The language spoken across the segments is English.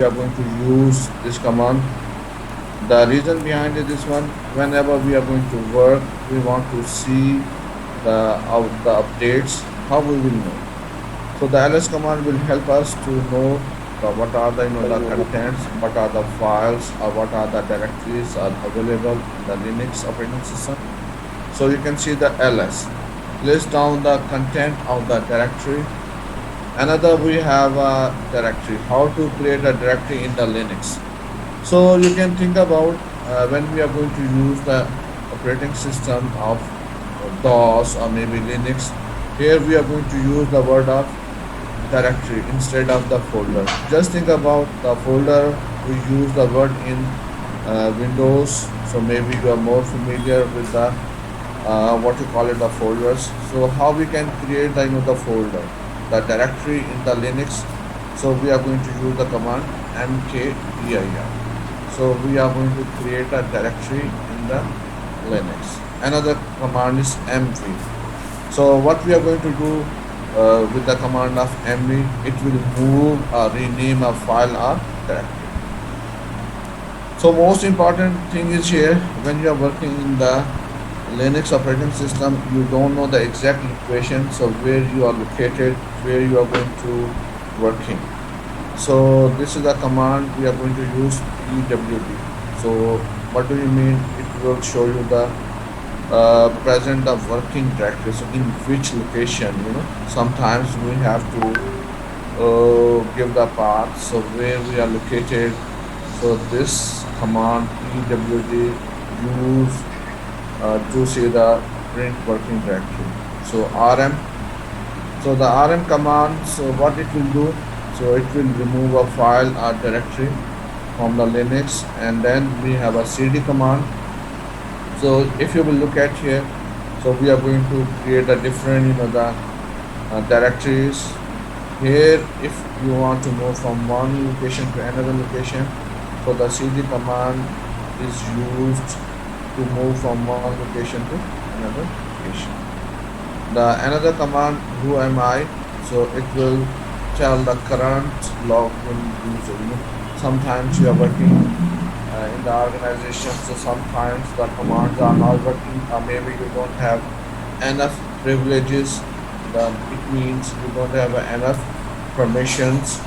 we are going to use this command. The reason behind it is one, whenever we are going to work, we want to see the updates. How we will know? So the ls command will help us to know what are the contents, what are the files, or what are the directories are available in the Linux operating system. So you can see the ls list down the content of the directory. Another, we have a directory. How to create a directory in the Linux? So you can think about when we are going to use the operating system of DOS or maybe Linux. Here we are going to use the word of directory instead of the folder. Just think about the folder. We use the word in Windows, so maybe you are more familiar with the what you call it, the folders. So how we can create the folder, the directory in the Linux. So we are going to use the command mkdir. So we are going to create a directory in the Linux. Another command is mv. So what we are going to do with the command of mv, it will move or rename a file or directory. So most important thing is here, when you are working in the Linux operating system, you don't know the exact location, so where you are located, where you are going to working. So this is the command we are going to use, pwd. So what do you mean? It will show you the present of working directory. So in which location, sometimes we have to give the path, so where we are located. So this command pwd use to see the print working directory. So rm. So the rm command, so what it will do, so it will remove a file or directory from the Linux. And then we have a cd command. So if you will look at here, so we are going to create a different the directories. Here, if you want to move from one location to another location, so the cd command is used to move from one location to another location. The another command, who am I, so it will tell the current login user. Sometimes you are working in the organization, so sometimes the commands are not working, or maybe you don't have enough privileges. It means you don't have enough permissions.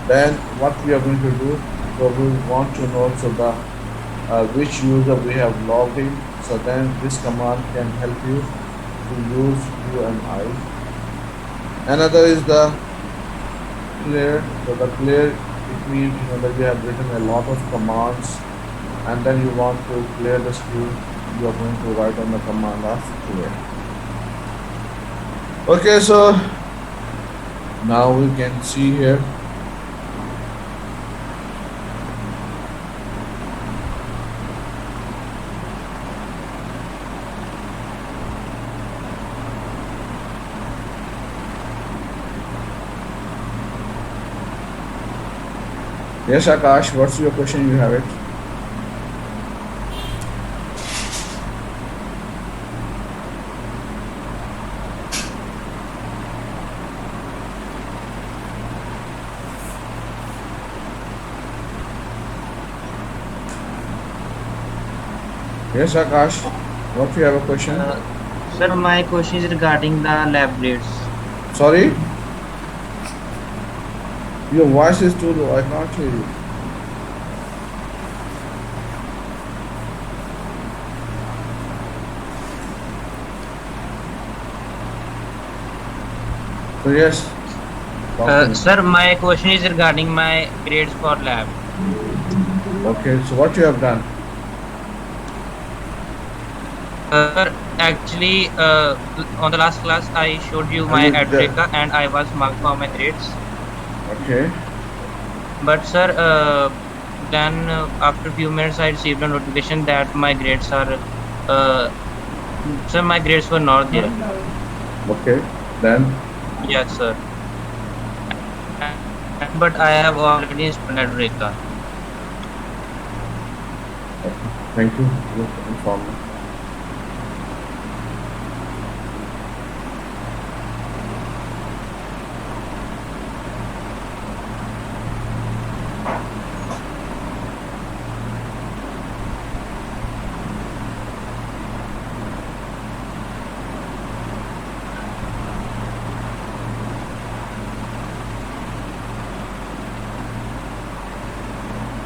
Then what we are going to do, so we want to know so the which user we have logged in. So then this command can help you to use UMI. Another is the clear. So the clear, it means that you have written a lot of commands, and then you want to clear the screen. You are going to write on the command of clear. Okay, so now we can see here. Yes, Akash, what's your question? You have it. Yes, Akash, what you have a question? Sir, my question is regarding the lab grades. Sorry? Your voice is too low. I can't hear you. So yes. Sir, my question is regarding my grades for lab. Okay, so what you have done? Sir, actually, on the last class, I showed you my Adreka and I was marked for my grades. Okay. But sir, then after a few minutes, I received a notification that my grades are, sir, my grades were not there. Okay, then? Yes, sir. But I have already installed Adreka. Okay. Thank you for informing.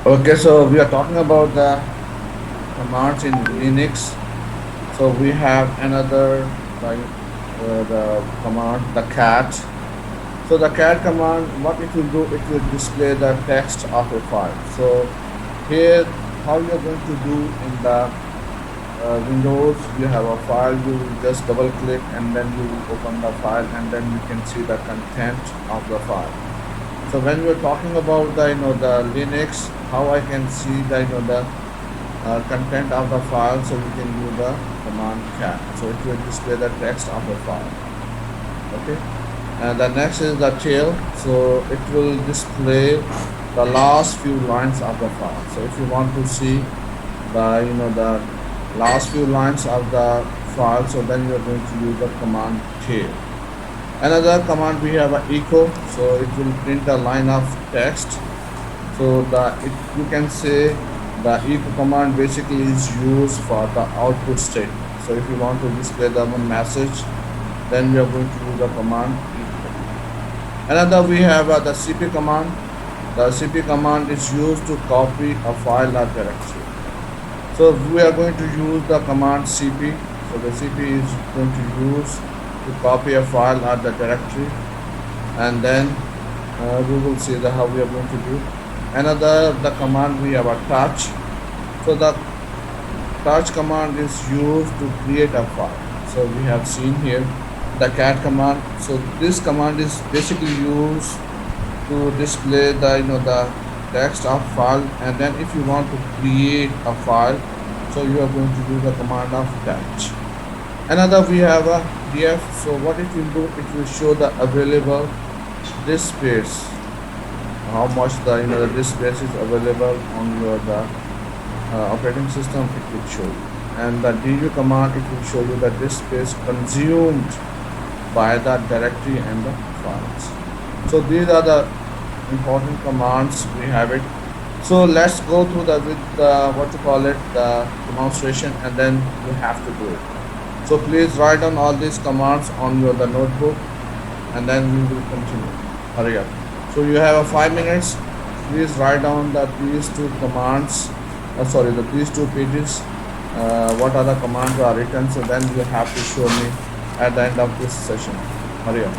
Okay, so we are talking about the commands in Linux. So we have another like the command, the cat. So the cat command, what it will do, it will display the text of a file. So here, how you are going to do in the Windows, you have a file, you just double click and then you open the file and then you can see the content of the file. So when we're talking about the the Linux, how I can see the the content of the file, so we can do the command cat. So it will display the text of the file. Okay. And the next is the tail. So it will display the last few lines of the file. So if you want to see the the last few lines of the file, so then you are going to use the command tail. Another command we have a echo, so it will print a line of text. So you can say the echo command basically is used for the output statement. So if you want to display the one message, then we are going to use the command echo. Another we have the cp command. The cp command is used to copy a file or directory. So we are going to use the command cp. So the cp is going to use to copy a file or the directory, and then we will see the how we are going to do. Another the command we have a touch. So the touch command is used to create a file. So we have seen here the cat command. So this command is basically used to display the the text of file, and then if you want to create a file, so you are going to use the command of touch. Another we have a df. So what it will do, it will show the available disk space, how much the the disk space is available on your the operating system. It will show you. And the du command, it will show you the disk space consumed by the directory and the files. So these are the important commands we have it. So let's go through the with the what you call it, the demonstration, and then you have to do it. So please write down all these commands on your the notebook, and then we will continue. Hurry up. So you have 5 minutes. Please write down the these two commands. Sorry, these two pages. What other commands are written? So then you have to show me at the end of this session. Hurry up.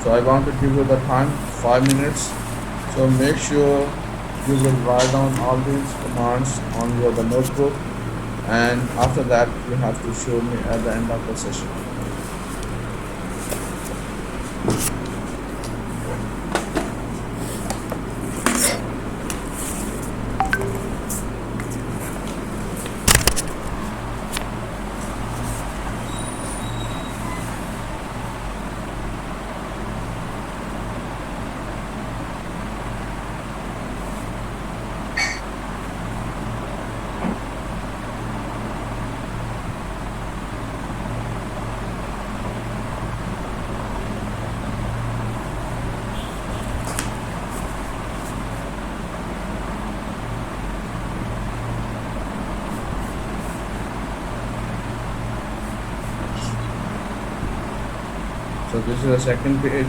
So I want to give you the time, 5 minutes. So make sure you will write down all these commands on your the notebook, and after that you have to show me at the end of the session. So this is the second page.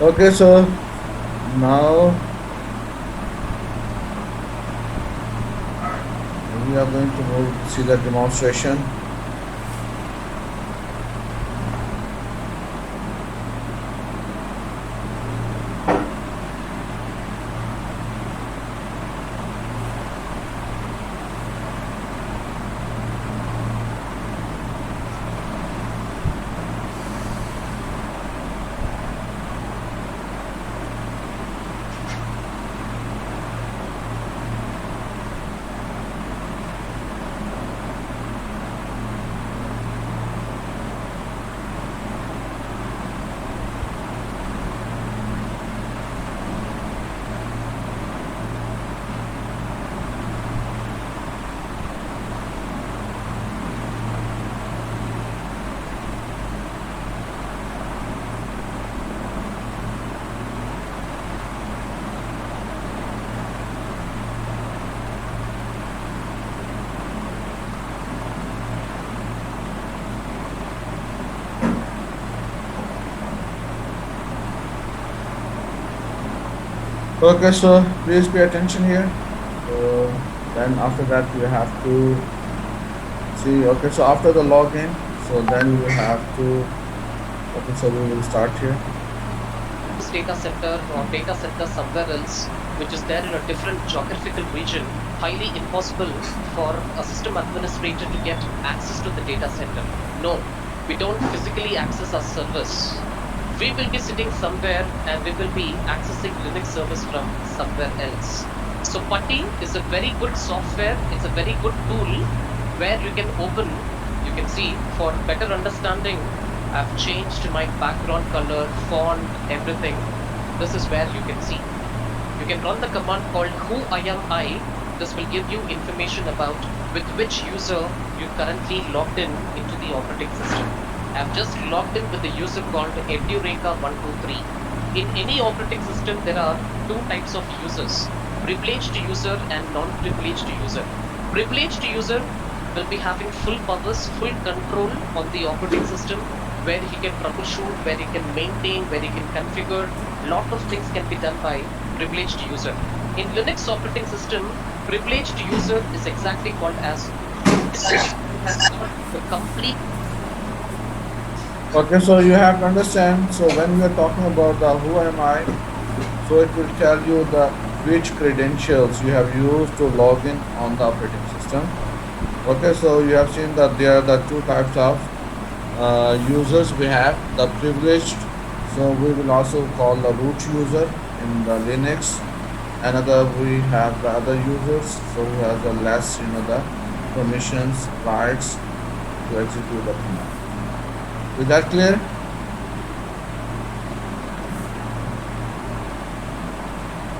Okay, so now we are going to move, see the demonstration. Okay, so please pay attention here. So then after that you have to see. Okay, so after the login, so then you have to. Okay, so we will start here. This data center or data center somewhere else, which is there in a different geographical region, highly impossible for a system administrator to get access to the data center. No, we don't physically access our servers. We will be sitting somewhere and we will be accessing Linux service from somewhere else. So Putty is a very good software. It's a very good tool where you can open, you can see for better understanding. I've changed my background color, font, everything. This is where you can see. You can run the command called who I am I. This will give you information about with which user you currently logged in into the operating system. I've just logged in with the user called Edureka123. In any operating system, there are two types of users, privileged user and non-privileged user. Privileged user will be having full powers, full control on the operating system, where he can troubleshoot, where he can maintain, where he can configure. Lot of things can be done by privileged user. In Linux operating system, privileged user is exactly called as has got the complete. Okay, so you have to understand. So when we are talking about the who am I, so it will tell you the which credentials you have used to log in on the operating system. Okay, so you have seen that there are the two types of users we have. The privileged, so we will also call the root user in the Linux. Another we have the other users, so who has the less, the permissions, rights to execute the command. Is that clear?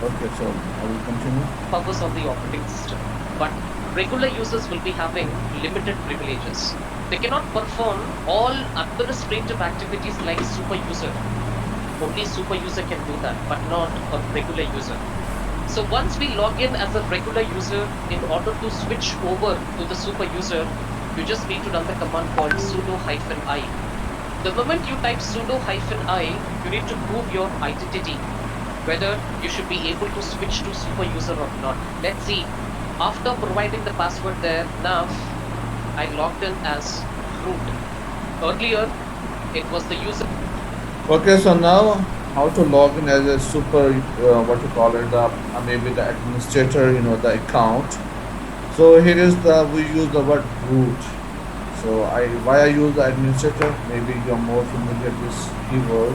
Okay, so I will continue. Powers on the operating system. But regular users will be having limited privileges. They cannot perform all administrative activities like super user. Only super user can do that, but not a regular user. So once we log in as a regular user, in order to switch over to the super user, you just need to run the command called sudo-i. The moment you type sudo-i, you need to prove your identity, whether you should be able to switch to super user or not. Let's see. After providing the password there, now I logged in as root. Earlier, it was the user. Okay, so now how to log in as a super, what you call it, the maybe the administrator, the account. So here is the we use the word root. So I use the administrator. Maybe you're more familiar with this keyword.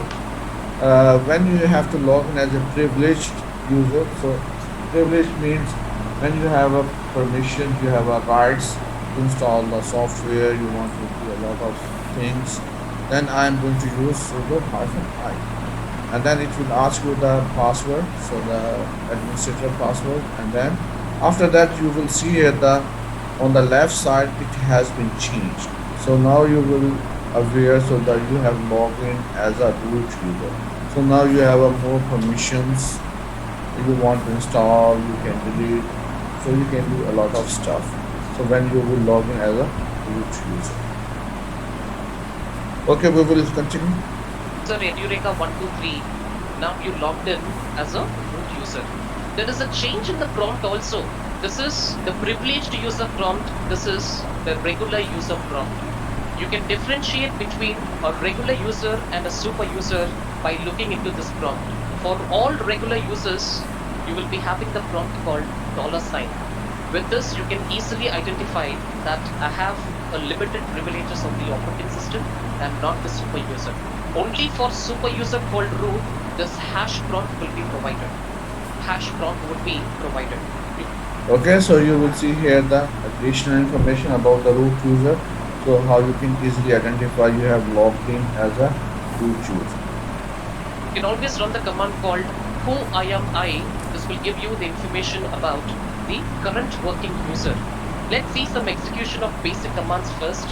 When you have to log in as a privileged user, so privileged means when you have a permission, you have a rights to install the software, you want to do a lot of things, then I am going to use sudo hyphen I. And then it will ask you the password, so the administrator password, and then after that you will see here the on the left side it has been changed. So now you will aware so that you have logged in as a root user. So now you have a more permissions. If you want to install, you can delete. So you can do a lot of stuff. So when you will log in as a root user. Okay, we will continue. user Edureka123. Now you logged in as a root user. There is a change in the prompt also. This is the privileged user prompt. This is the regular user prompt. You can differentiate between a regular user and a super user by looking into this prompt. For all regular users, you will be having the prompt called $sign. With this, you can easily identify that I have a limited privileges on the operating system and not the super user. Only for super user called root, this hash prompt will be provided. Hash prompt would be provided. Okay, so you will see here the additional information about the root user. So how you can easily identify you have logged in as a root user. You can always run the command called who I am I. This will give you the information about the current working user. Let's see some execution of basic commands first.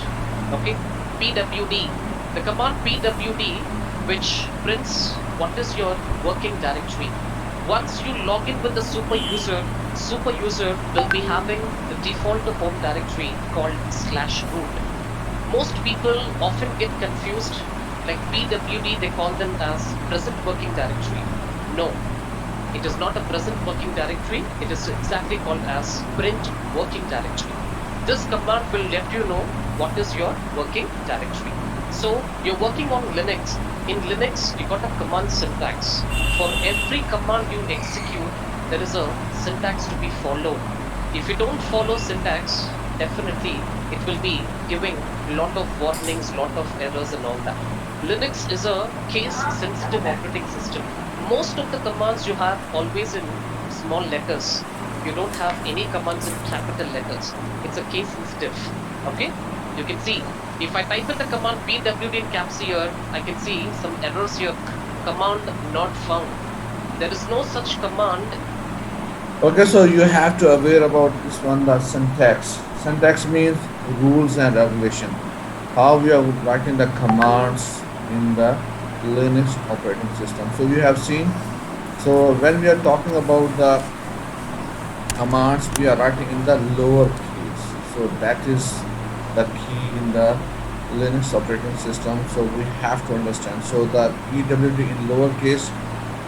Okay, pwd. The command pwd, which prints what is your working directory. Once you log in with the super user will be having the default home directory called /root. Most people often get confused, like pwd, they call them as present working directory. No, It is not a present working directory. It is exactly called as print working directory. This command will let you know what is your working directory. So you're working on Linux. In Linux, you got a command syntax. For every command you execute, there is a syntax to be followed. If you don't follow syntax, definitely it will be giving lot of warnings, lot of errors and all that. Linux is a case sensitive operating system. Most of the commands you have always in small letters. You don't have any commands in capital letters. It's a case sensitive. Okay, you can see if I type in the command pwd in caps here, I can see some errors here. Command not found. There is no such command. Okay, so you have to aware about this one, the syntax. Syntax means rules and regulation. How we are writing the commands in the Linux operating system. So you have seen. So when we are talking about the commands, we are writing in the lower case. So that is the key in the Linux operating system. So we have to understand. So the pwd in lowercase,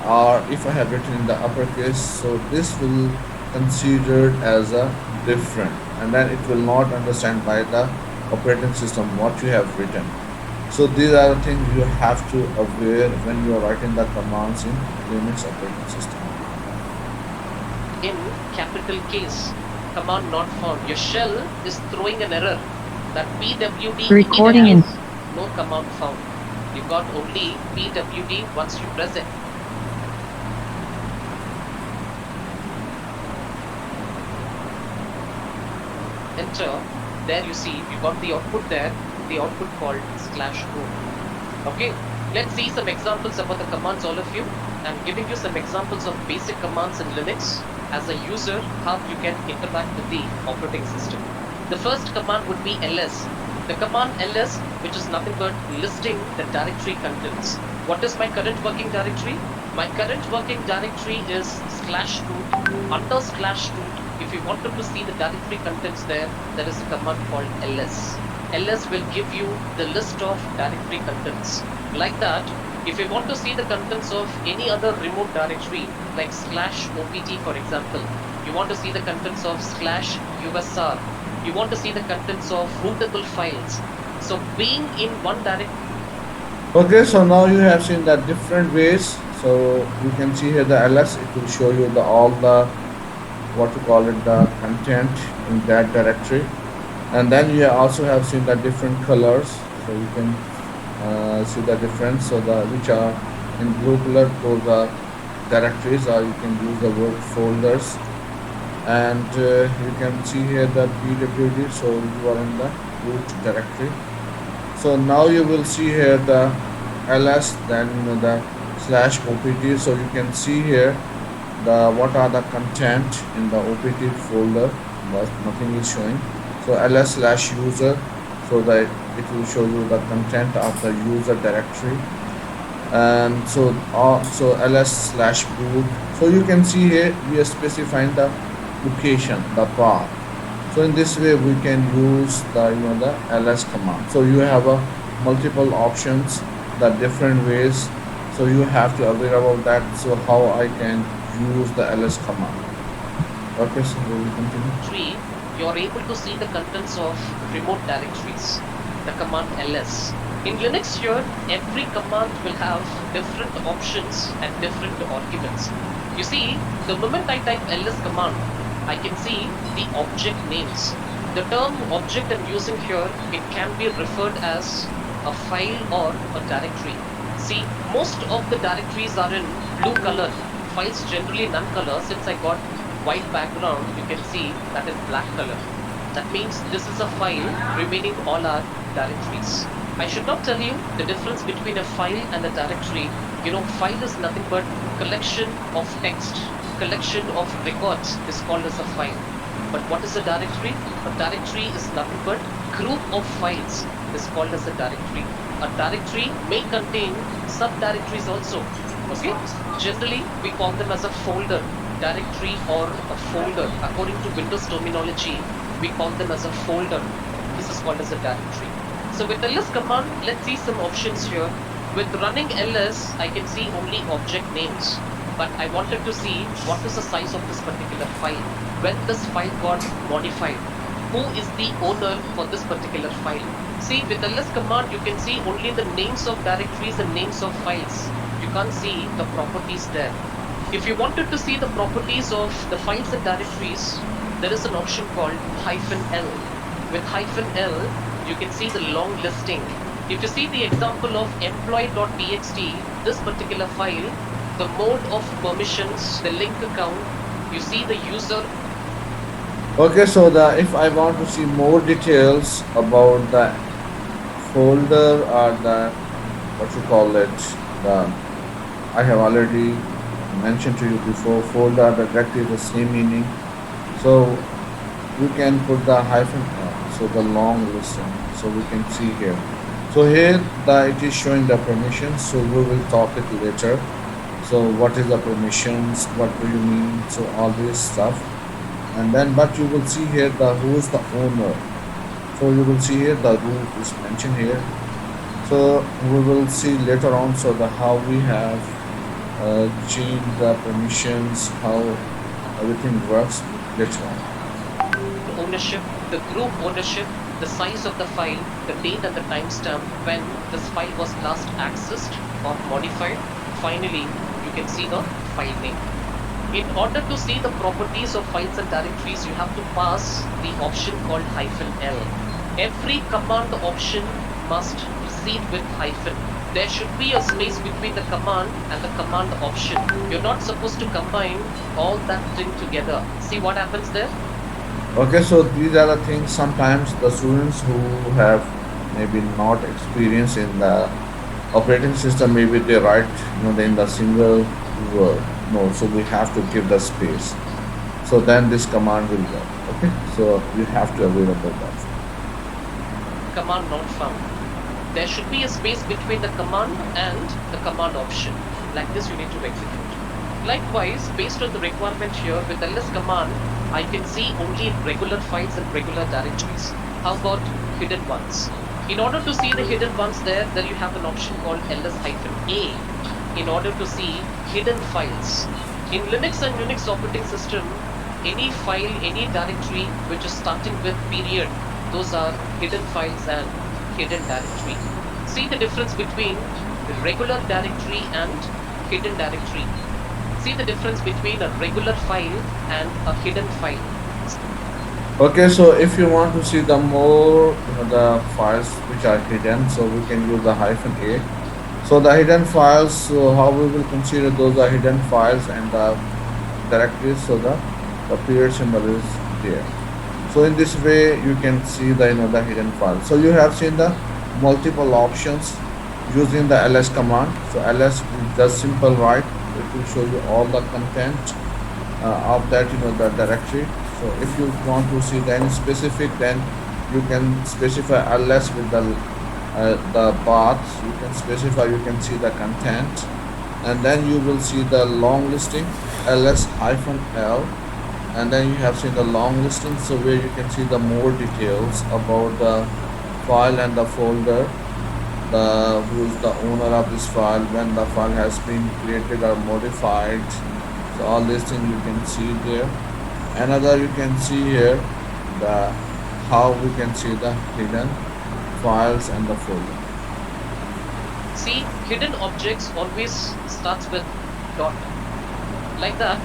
or if I have written in the uppercase, so this will considered as a different, and then it will not understand by the operating system what you have written. So these are the things you have to aware when you are writing the commands in Linux operating system. In capital case, command not found. Your shell is throwing an error that pwd Recording in no command found. You got only pwd once you press it. Enter. There you see you got the output there, the output called /root. Okay, let's see some examples about the commands, all of you. I'm giving you some examples of basic commands in Linux as a user, how you can interact with the operating system. The first command would be ls. The command ls, which is nothing but listing the directory contents. What is my current working directory? My current working directory is /root. Under /root, if you wanted to see the directory contents there is a command called ls. ls will give you the list of directory contents. Like that, if you want to see the contents of any other remote directory, like /opt for example, you want to see the contents of /usr, you want to see the contents of rootable files. So being in one directory. Okay, so now you have seen the different ways. So you can see here the ls, it will show you the all the what to call it, the content in that directory. And then you also have seen the different colors, so you can see the difference. So the which are in blue color, those are directories, or you can use the word folders. And you can see here the pwd, so you are in the root directory. So now you will see here the ls, then the /opt. So you can see here the what are the content in the opt folder, but nothing is showing. So ls/user, so that it will show you the content of the user directory. And so ls/boot. So you can see here we are specifying the location, the path. So in this way we can use the the ls command. So you have a multiple options, the different ways. So you have to aware about that. So how I can use the ls command. Okay, so we will continue. You are able to see the contents of remote directories, the command ls. In Linux here, every command will have different options and different arguments. You see, the moment I type ls command, I can see the object names. The term object I'm using here, it can be referred as a file or a directory. See, most of the directories are in blue color, files generally none color. Since I got white background, you can see that is black color. That means this is a file, remaining all are directories. I should not tell you the difference between a file and a directory. You know, file is nothing but collection of text, collection of records is called as a file. But what is a directory? A directory is nothing but group of files is called as a directory. A directory may contain subdirectories also. Okay? Generally, we call them as a folder, directory or a folder. According to Windows terminology, we call them as a folder. This is called as a directory. So with ls command, let's see some options here. With running ls, I can see only object names. but I wanted to see what is the size of this particular file. When this file got modified, who is the owner for this particular file? See, with ls command, you can see only the names of directories and names of files. You can't see the properties there. If you wanted to see the properties of the files and directories, there is an option called -l. With -l, you can see the long listing. If you see the example of employee.txt, this particular file, the mode of permissions, the link account, you see the user. Okay, so if I want to see more details about the folder or the what you call it, the I have already mentioned to you before, folder, the directory is the same meaning. So we can put the hyphen so the long listen. So we can see here. So here it is showing the permissions. So we will talk it later. So what is the permissions? What do you mean? So all this stuff. And then but you will see here the who is the owner. So you will see here the root is mentioned here. So we will see later on so the how we have changed the permissions, how everything works later on. Ownership, the group ownership, the size of the file, the date and the timestamp when this file was last accessed or modified. Finally, you can see the file name. In order to see the properties of files and directories, you have to pass the option called -l. Every command option must proceed with hyphen. There should be a space between the command and the command option. You're not supposed to combine all that thing together. See what happens there? Okay, so these are the things sometimes the students who have maybe not experience in the operating system, maybe they write in the single word. No, so we have to give the space. So then this command will work. Okay, so you have to aware about that. Command not found. There should be a space between the command and the command option. Like this you need to execute. Likewise, based on the requirement here with ls command, I can see only regular files and regular directories. How about hidden ones? In order to see the hidden ones there you have an option called ls-a in order to see hidden files. In Linux and Unix operating system, any file, any directory which is starting with period, those are hidden files and hidden directory. See the difference between the regular directory and hidden directory. See the difference between a regular file and a hidden file. Okay, so if you want to see the more the files which are hidden, so we can use the -a. So the hidden files, so how we will consider those are hidden files and the directories, so the period symbol is there. So in this way you can see the the hidden file. So you have seen the multiple options using the ls command. So ls is just simple write, it will show you all the content of that the directory. So if you want to see any specific, then you can specify ls with the path. You can specify, you can see the content, and then you will see the long listing ls-l, and then you have seen the long listing, so where you can see the more details about the file and the folder, who is the owner of this file, when the file has been created or modified. So all these things you can see there. Another you can see here the how we can see the hidden files and the folder. See, hidden objects always starts with dot. Like that,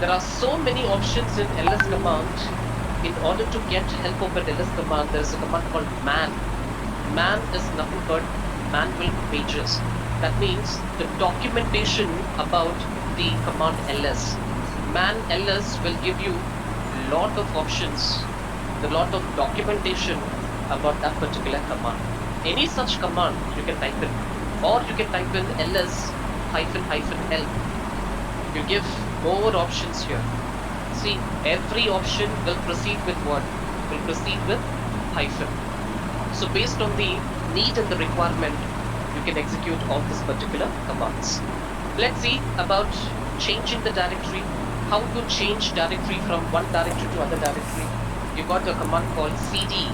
there are so many options in ls command. In order to get help of an ls command, there is a command called man. Man is nothing but manual pages. That means the documentation about the command ls. Man ls will give you lot of options, a lot of documentation about that particular command. Any such command you can type in, or you can type in ls-l. You give more options here. See, every option will proceed with what? Will proceed with hyphen. So based on the need and the requirement, you can execute all these particular commands. Let's see about changing the directory. How to change directory from one directory to other directory. You got a command called cd.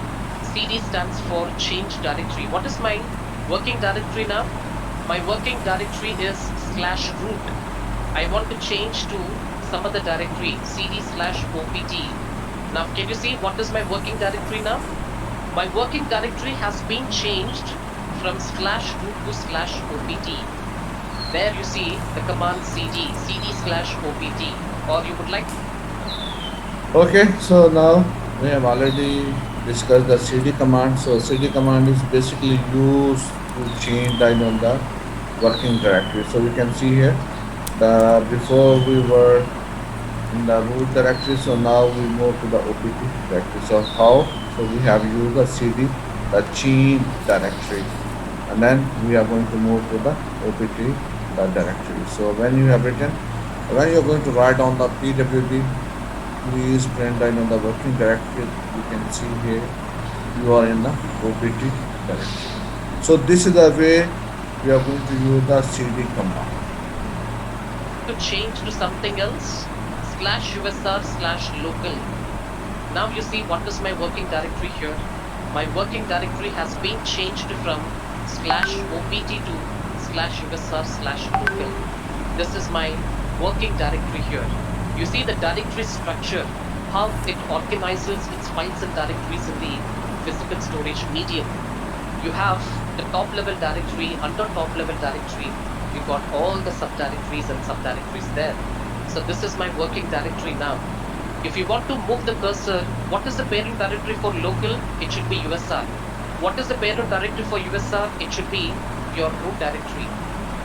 cd stands for change directory. What is my working directory now? My working directory is /root. I want to change to some other directory, cd/opt. Now, can you see what is my working directory now? My working directory has been changed from /root to /opt. There you see the command cd/opt, or you would like. Okay, so now we have already discussed the cd command. So cd command is basically used to change the working directory. So we can see here the before we were in the root directory, so now we move to the opt directory. So how? So we have used the cd, the change directory, and then we are going to move to the opt the directory. So when you have written, when you are going to write on the pwd, please print the working directory. You can see here you are in the opt directory. So this is the way we are going to use the cd command. To change to something else, /usr/local. Now you see what is my working directory here. My working directory has been changed from /opt to /usr/local. This is my working directory here. You see the directory structure, how it organizes its files and directories in the physical storage medium. You have the top level directory, under top level directory, you got all the subdirectories and subdirectories there. So this is my working directory now. If you want to move the cursor, what is the parent directory for local? It should be USR. What is the parent directory for USR? It should be your root directory,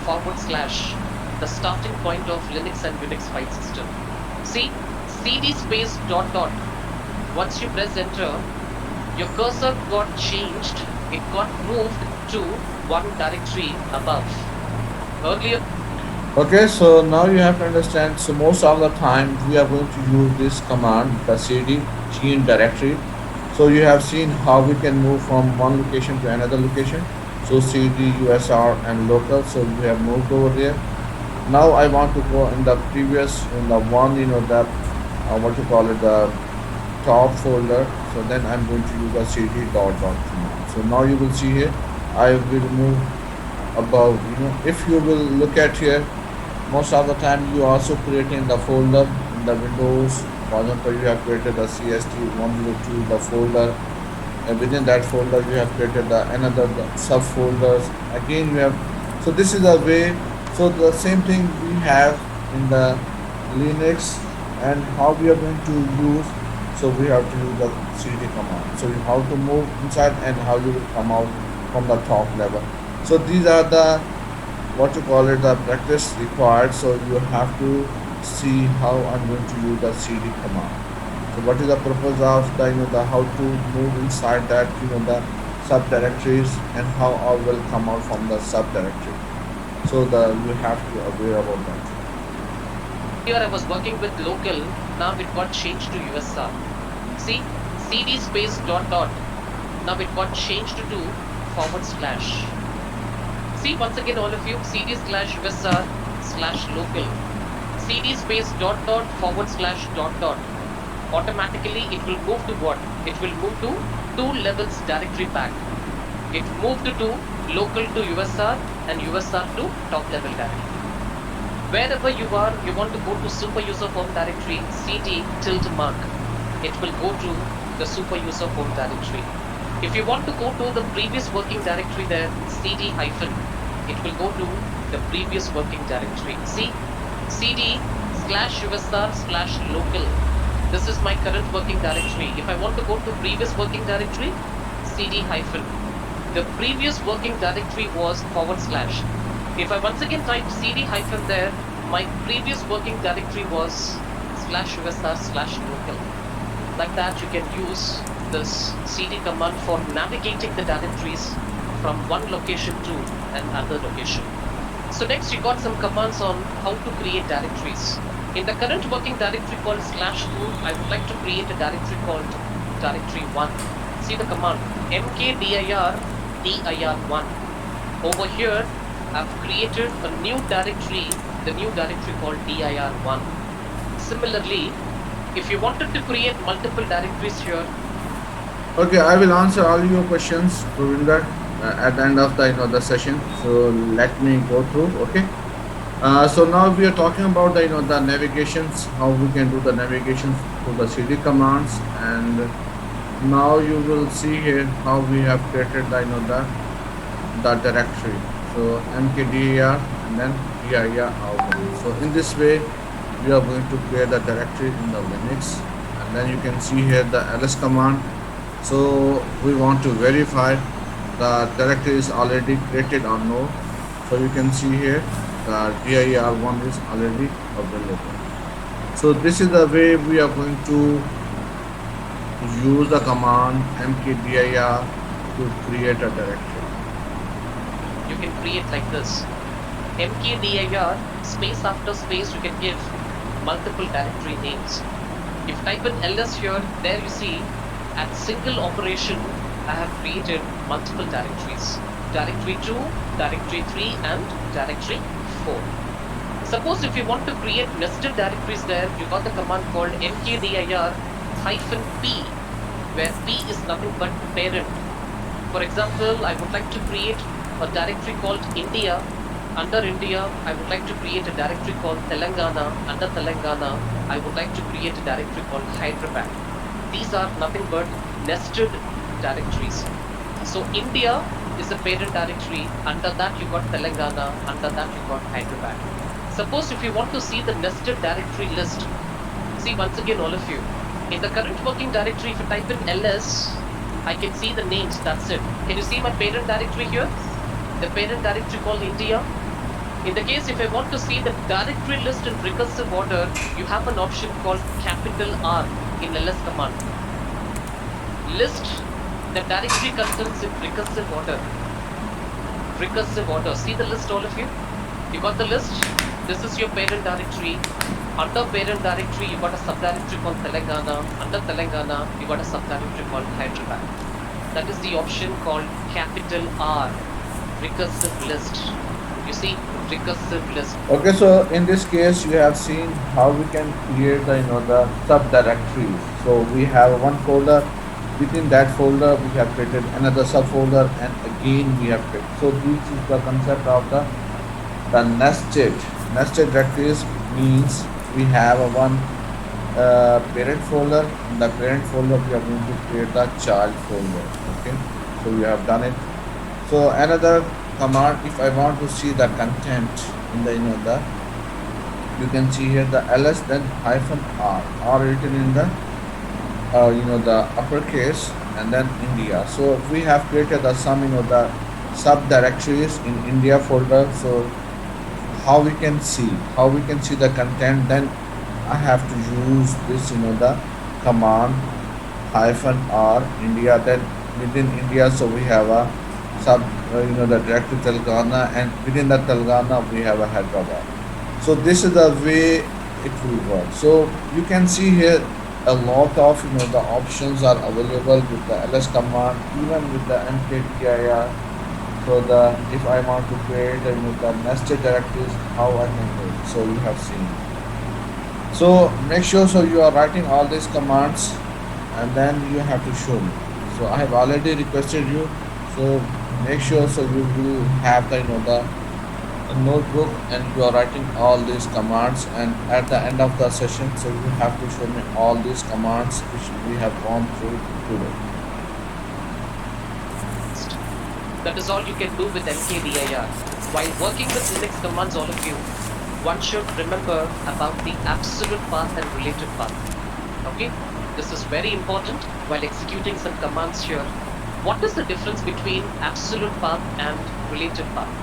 / the starting point of Linux and Unix file system. See, cd space dot dot. Once you press enter, your cursor got changed. It got moved to one directory above. Earlier. Okay, so now you have to understand. So most of the time we are going to use this command, the cd change directory. So you have seen how we can move from one location to another location. So cd, usr, and local. So we have moved over there. Now I want to go in the previous, in the one, the what you call it, the top folder. So then I'm going to use the cd dot dot command. So now you will see here, I will move above. If you will look at here, most of the time you also creating the folder in the Windows. For example, you have created the cst102, the folder, and within that folder you have created another subfolders. Again you have, so this is the way. So the same thing we have in the Linux, and how we are going to use. So we have to use the cd command. So how to move inside and how you will come out from the top level. So these are the, what you call it, the practice required. So you have to see how I'm going to use the cd command. So what is the purpose of the how to move inside that the subdirectories, and how I will come out from the subdirectory. So you have to aware about that. Here I was working with local, now it got changed to USR. See, cd space dot dot, now it got changed to /. See, once again all of you, cd/usr/local, cd space dot dot / dot dot. Automatically it will move to what? It will move to 2 levels directory back. It moved to local to USR and USR to top level directory. Wherever you are, you want to go to super user home directory, cd ~mark. It will go to the super user home directory. If you want to go to the previous working directory there, cd-, it will go to the previous working directory. See, cd/usr/local. This is my current working directory. If I want to go to previous working directory, cd-. The previous working directory was /. If I once again type cd- there, my previous working directory was /usr/local. Like that, you can use this cd command for navigating the directories from one location to another location. So next, you got some commands on how to create directories. In the current working directory called /root, I would like to create a directory called directory1. See the command mkdir-dir1. Over here, I've created a new directory, the new directory called dir1. Similarly, if you wanted to create multiple directories here. Okay, I will answer all your questions, Govinda, at the end of the session. So let me go through. Okay. So now we are talking about the navigations, how we can do the navigations to the CD commands, and now you will see here how we have created the directory. So mkdir and then dir outbound. So in this way, we are going to create the directory in the Linux, and then you can see here the ls command. So we want to verify the directory is already created or no. So you can see here the dir1 is already available. So this is the way we are going to use the command mkdir to create a directory. You can create like this. mkdir space after space, you can give multiple directory names. If type in ls here, there you see at single operation I have created multiple directories. Directory 2, directory 3 and directory 4. Suppose if you want to create nested directories there, you got the command called mkdir-p, where p is nothing but parent. For example, I would like to create a directory called India. Under India, I would like to create a directory called Telangana. Under Telangana, I would like to create a directory called Hyderabad. These are nothing but nested directories. So India is a parent directory. Under that you got Telangana. Under that you got Hyderabad. Suppose if you want to see the nested directory list, see once again all of you, in the current working directory, if you type in ls, I can see the names, that's it. Can you see my parent directory here? The parent directory called India. In the case if I want to see the directory list in recursive order, you have an option called capital R in ls command. List the directory contents in recursive order. Recursive order. See the list, all of you? You got the list? This is your parent directory. Under parent directory, you got a subdirectory called Telangana. Under Telangana, you got a subdirectory called Hyderabad. That is the option called capital R, recursive list. You see, recursive list. Okay, so in this case, you have seen how we can create the subdirectories. So we have one folder. Within that folder, we have created another subfolder, and again we have created. So this is the concept of the nested directories. Means we have a one parent folder. In the parent folder, we are going to create the child folder. Okay, so we have done it. So another command, if I want to see the content in the you can see here the ls then -r written in the the uppercase and then India. So we have created the some the subdirectories in India folder. So how we can see the content, then I have to use this the command -r India, then within India. So we have a sub the directory Telangana, and within the Telangana we have a Hyderabad. So this is the way it will work. So you can see here a lot of the options are available with the ls command, even with the mkdir. So if I want to create the nested directories, how I can do it. So you have seen. So make sure so you are writing all these commands, and then you have to show me. So I have already requested you. So make sure so you will have the a notebook, and you are writing all these commands, and at the end of the session, so you have to show me all these commands which we have gone through today. That is all you can do with mkdir. While working with Linux commands, all of you, one should remember about the absolute path and related path. Okay, this is very important while executing some commands here. What is the difference between absolute path and related path?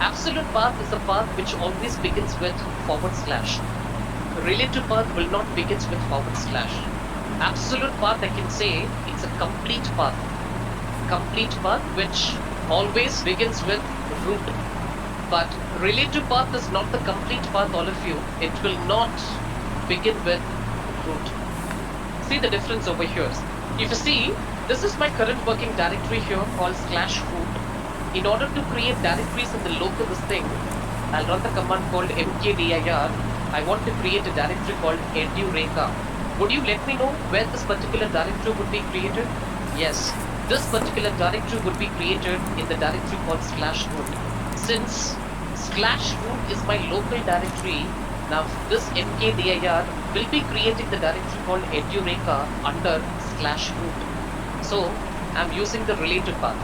Absolute path is a path which always begins with /. Related path will not begin with /. Absolute path, I can say, it's a complete path. Complete path which always begins with root. But related path is not the complete path, all of you. It will not begin with root. See the difference over here. If you see, this is my current working directory here called /root. In order to create directories in the local thing, I'll run the command called mkdir. I want to create a directory called edureka. Would you let me know where this particular directory would be created? Yes, this particular directory would be created in the directory called /root. Since Slash root is my local directory. Now this mkdir will be creating the directory called edureka under slash root. So I'm using the related path.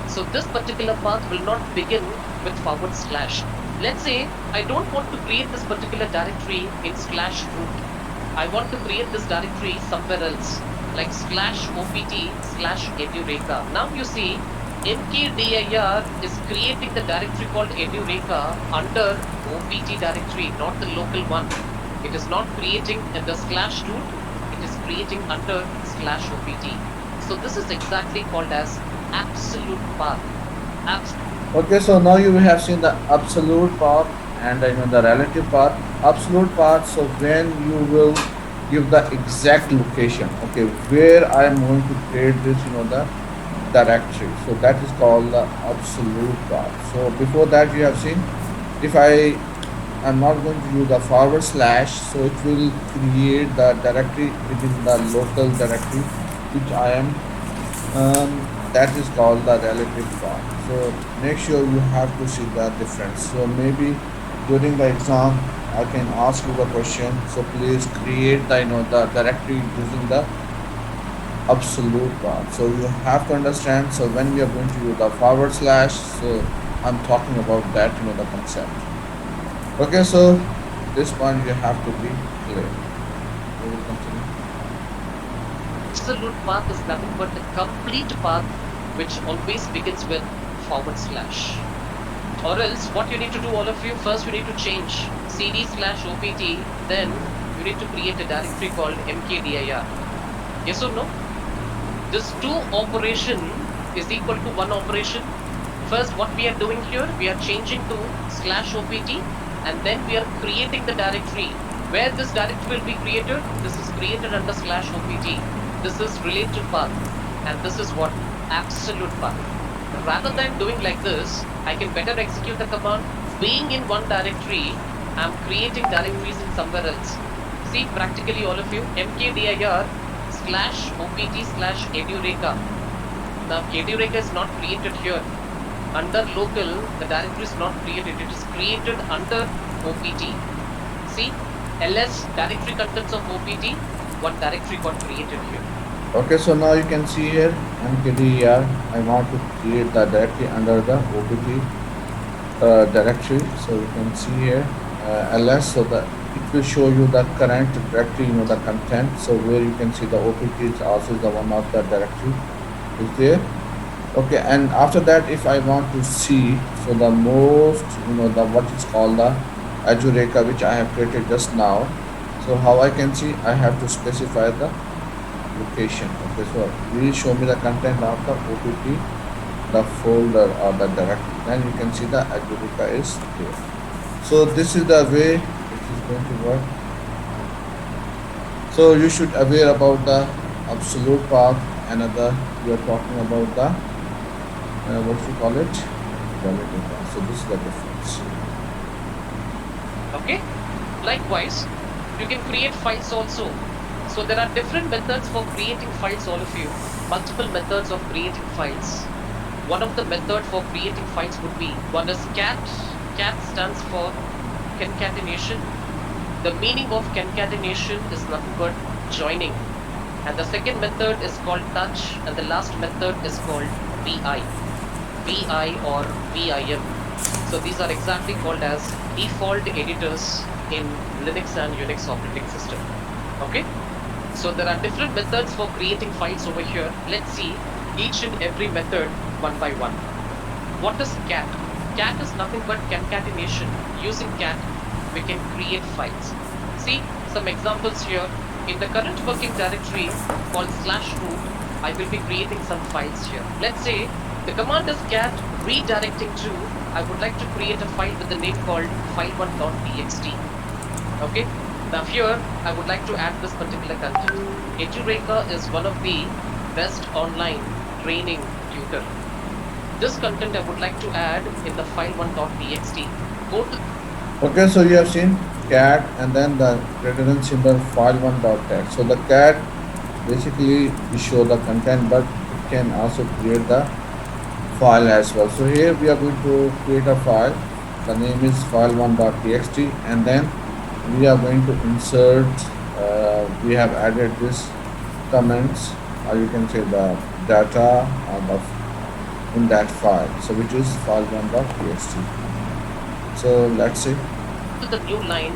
So this particular path will not begin with forward slash. Let's say I don't want to create this particular directory in slash root. I want to create this directory somewhere else, like slash opt slash edureka. Now you see mkdir is creating the directory called edureka under opt directory, not the local one. It is not creating in the slash root, it is creating under slash opt. So this is exactly called as absolute path. Okay, so now you have seen the absolute path and the relative path. Absolute path, so when you will give the exact location, okay, where I am going to create this, the directory. So that is called the absolute path. So before that you have seen, if I am not going to use the forward slash, so it will create the directory within the local directory which I am that is called the relative path. So make sure you have to see the difference. So maybe during the exam I can ask you the question. So please create the the directory using the absolute path. So you have to understand. So when we are going to use the forward slash, so I'm talking about that the concept. Okay, so this one you have to be clear. We will continue. Absolute path is nothing but the complete path which always begins with forward slash. Or else what you need to do, all of you, first you need to change cd slash opt, then you need to create a directory called mkdir. Yes or no? This two operation is equal to one operation. First what we are doing here, we are changing to slash opt and then we are creating the directory. Where this directory will be created, this is created under slash opt. This is related path and this is what? Absolute path. Rather than doing like this, I can better execute the command. Being in one directory, I am creating directories in somewhere else. See, practically all of you, mkdir slash opt slash edureka. Now edureka is not created here. Under local, the directory is not created. It is created under opt. See, ls directory contents of opt, one directory got created here. Okay, so now you can see here mkdir. I want to create the directory under the opt directory. So you can see here ls, so that it will show you the current directory, the content. So where you can see the opt is also the one of the directory is there. Okay, and after that, if I want to see, so the most, the what is called the edureka, which I have created just now. So how I can see, I have to specify the location. Okay, so will show me the content of the opt, the folder or the directory. Then you can see the edureka is there. So this is the way it is going to work. So you should aware about the absolute path. Another, we are talking about the what you call it, relative path. So this is the difference. Okay. Likewise, you can create files also. So there are different methods for creating files, all of you. Multiple methods of creating files. One of the method for creating files would be, one is cat. Cat stands for concatenation. The meaning of concatenation is nothing but joining. And the second method is called touch, and the last method is called vi. Vi or vim. So these are exactly called as default editors in Linux and Unix operating system. Okay. So there are different methods for creating files over here. Let's see each and every method one by one. What is cat? Cat is nothing but concatenation. Using cat, we can create files. See some examples here. In the current working directory called /root, I will be creating some files here. Let's say the command is cat redirecting to, I would like to create a file with the name called file1.txt. Okay. Now here, I would like to add this particular content. Edureka is one of the best online training tutor. This content I would like to add in the file1.txt. Go to. Okay, so you have seen cat and then the greater symbol file1.text. So the cat basically we show the content, but it can also create the file as well. So here we are going to create a file. the name is file1.txt, and then we are going to insert, we have added this comments, or you can say the data in that file, so which is file1.txt. So let's see. To the new line,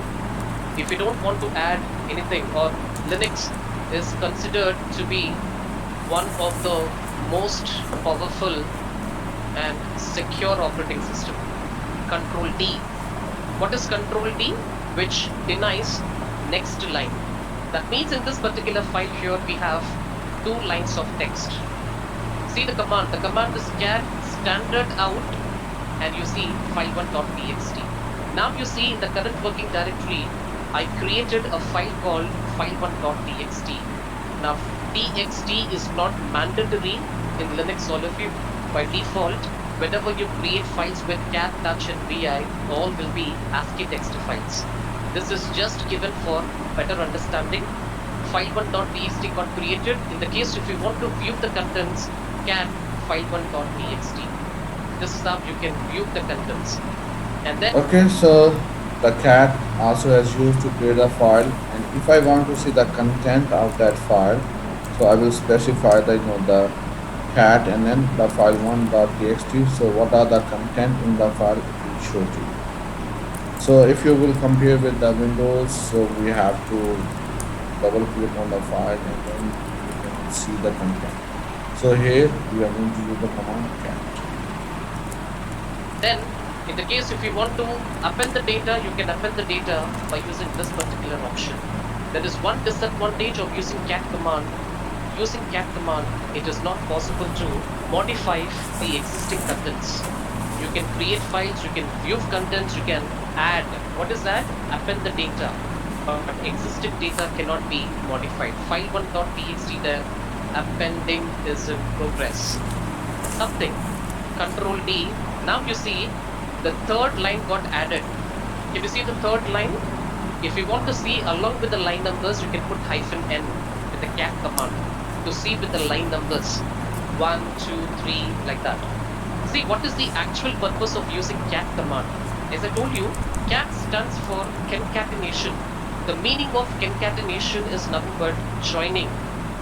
if you don't want to add anything, or Linux is considered to be one of the most powerful and secure operating system. Control D. What is Control D? Which denies next line. That means in this particular file here we have 2 lines of text. See the command. The command is cat standard out, and you see file1.txt. Now you see in the current working directory, I created a file called file1.txt. Now txt is not mandatory in Linux, all of you. By default, whenever you create files with cat, touch and vi, all will be ASCII text files. This is just given for better understanding. File1.txt got created. In the case if you want to view the contents, cat file1.txt. This is how you can view the contents. And then Okay, so the cat also has used to create a file, and if I want to see the content of that file, so I will specify the the cat and then the file1.txt. So what are the content in the file, it will show to you. So if you will compare with the Windows, so we have to double click on the file and then you can see the content. So here we are going to use the command cat. Then, in the case if you want to append the data, you can append the data by using this particular option. There is one disadvantage of using cat command. Using cat command, it is not possible to modify the existing contents. You can create files, you can view contents, you can add. What is that? Append the data. But existing data cannot be modified. File1.txt there, appending is in progress. Something. Control D. Now you see the third line got added. Can you see the third line? If you want to see along with the line numbers, you can put -n with the cat command to see with the line numbers 1, 2, 3, like that. See, what is the actual purpose of using cat command? As I told you, cat stands for concatenation. The meaning of concatenation is nothing but joining.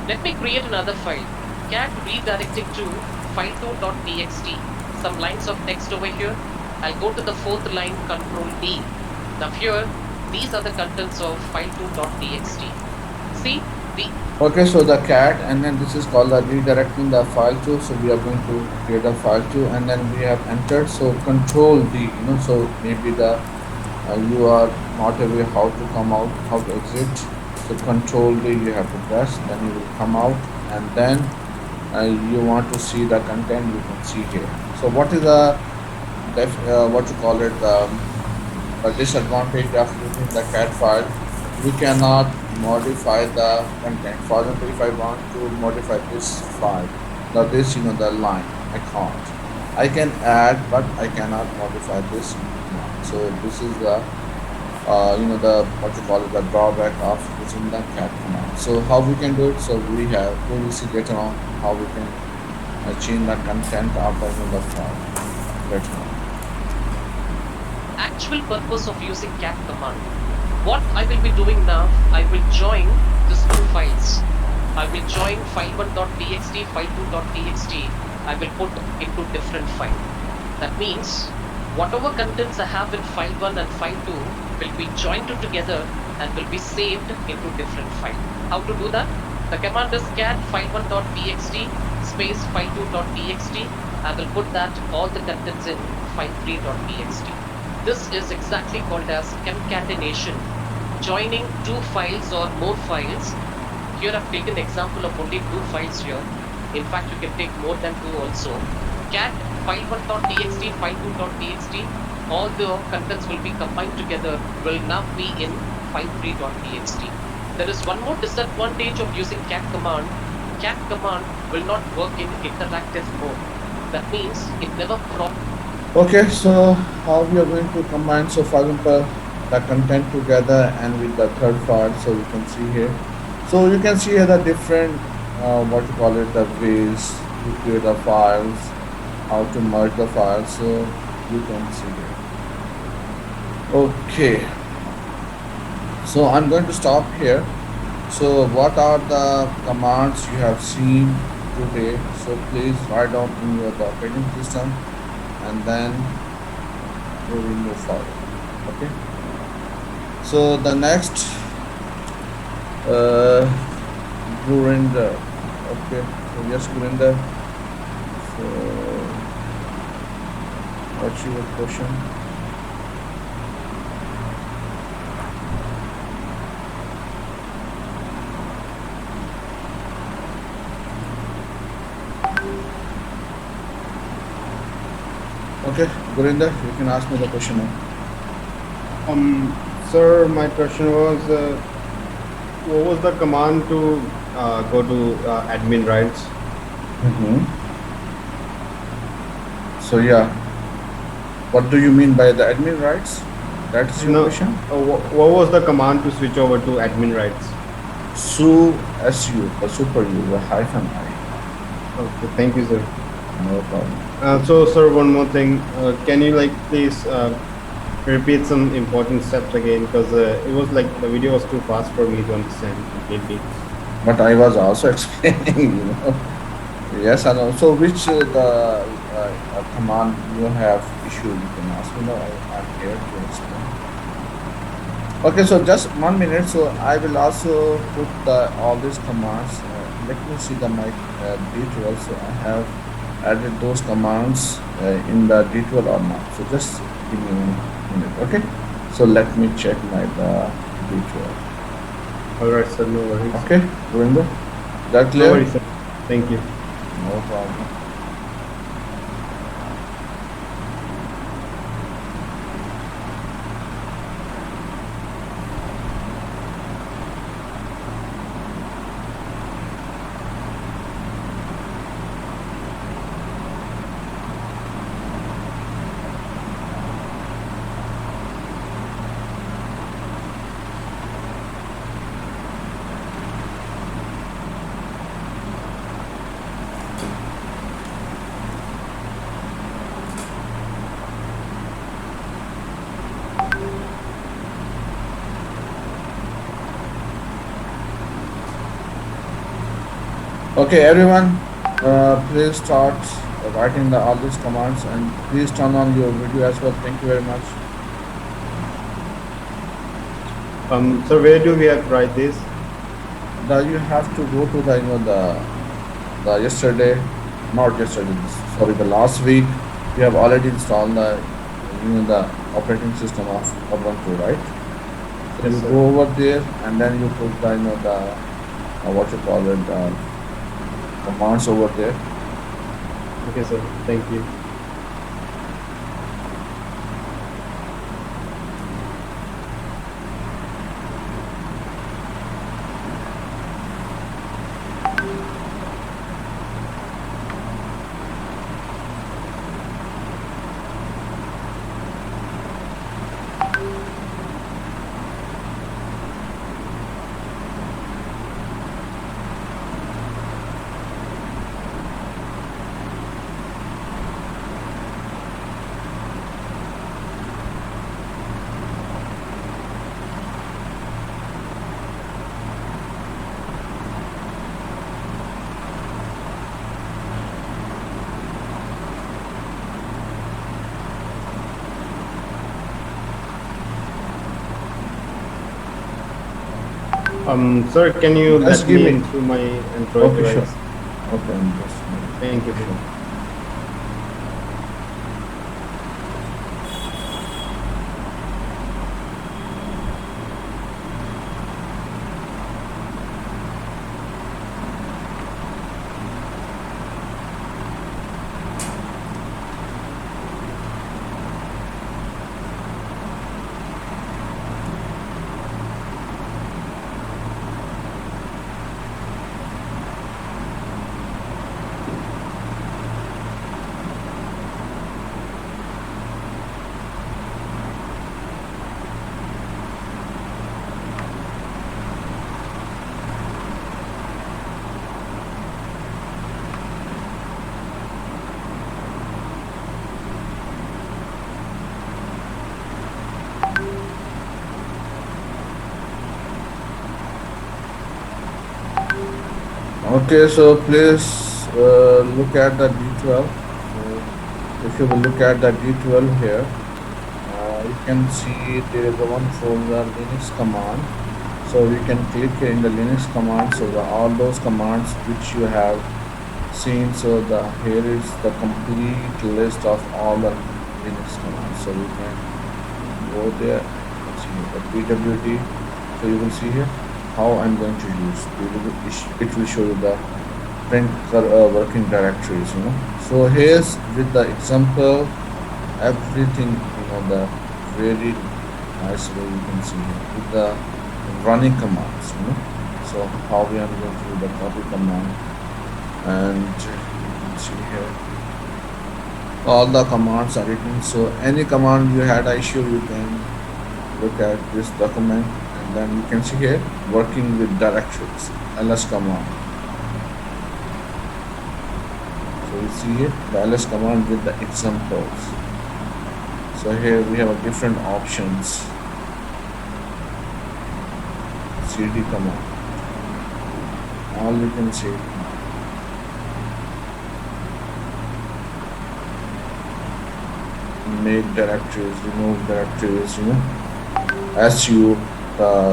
Let me create another file. Cat redirecting to file2.txt. Some lines of text over here. I'll go to the 4th line, Control D. Now here, these are the contents of file2.txt. See, the Okay, so the cat, and then this is called the redirecting the file to. So we are going to create a file to, and then we have entered. So Control D, so maybe the you are not aware how to come out, how to exit. So Control D you have to press, then you will come out, and then you want to see the content, you can see here. So what is the what you call it, the disadvantage of using the cat file? We cannot modify the content. For example, if I want to modify this file, now this the line, I can't. I can add, but I cannot modify this line. So this is the the what you call it, the drawback of using the cat command. So how we can do it? So we will see later on how we can change the content of the file later on. actual purpose of using cat command. What I will be doing now, I will join these 2 files. I will join file1.txt, file2.txt. I will put into different file. That means whatever contents I have in file1 and file2 will be joined together and will be saved into different file. How to do that? The command is cat file1.txt space file2.txt. I will put that all the contents in file3.txt. This is exactly called as concatenation, joining 2 files or more files. Here I've taken example of only 2 files here. In fact, you can take more than 2 also. Cat file1.txt, file2.txt, all the contents will be combined together, will now be in file3.txt. There is one more disadvantage of using cat command. Cat command will not work in interactive mode. That means it never Okay, so how we are going to combine, so for example, the content together and with the third file, so you can see here. So you can see here the different, what you call it, the ways to create the files, how to merge the files, so you can see here. Okay, so I'm going to stop here. So what are the commands you have seen today? So please write down in your the operating system, and then we will move forward. Okay. So the next, uh, Gurinder. Okay. So yes, Gurinder. So what's your question? Okay, Gurinder, you can ask me the question now. Sir, my question was, what was the command to go to admin rights? Mm-hmm. So yeah, what do you mean by the admin rights? That is your No, question. what was the command to switch over to admin rights? Su su the super u the hyphen I. Okay, thank you, sir. No problem. So, sir, one more thing. Can you please repeat some important steps again? Because it was like the video was too fast for me to understand completely. But I was also explaining. Yes, and also which command you have issued, you can ask me. No, I'm here to explain. Okay, so just 1 minute. So I will also put all these commands. Let me see the my details. So I have added those commands in the detail or not. So just give me 1 minute. Okay. So let me check my the detail. All right, sir. No worries. Okay, Gurinder, that No clear? worries, sir. Thank you. No problem. Okay, everyone, please start writing all these commands and please turn on your video as well. Thank you very much. Sir, where do we have to write this? Now you have to go to the the yesterday, not yesterday. Sorry, the last week. You have already installed the operating system of Ubuntu, right? So Yes, you sir. go over there and then you put the what you call it commands over there. Okay, sir. Thank you. Sir, can you Just let give me me. into my Android Okay, sure. device? Okay, I'm just. Thank you, sir. Okay, so please look at the D12. So if you will look at the D12 here, you can see there is a one folder Linux command. So we can click in the Linux command. So all those commands which you have seen. So here is the complete list of all the Linux commands. So we can go there. Let's see the pwd. So you will see here how I'm going to use. It will show you the print working directories. So here's with the example everything. The very nice way you can see here with the running commands. So how we are going to do the copy command, and you can see here all the commands are written. So any command you had issue, you can look at this document, and then you can see here working with directories ls command. So you see here the ls command with the examples. So here we have a different options. cd command, all you can see. Make directories, remove directories, su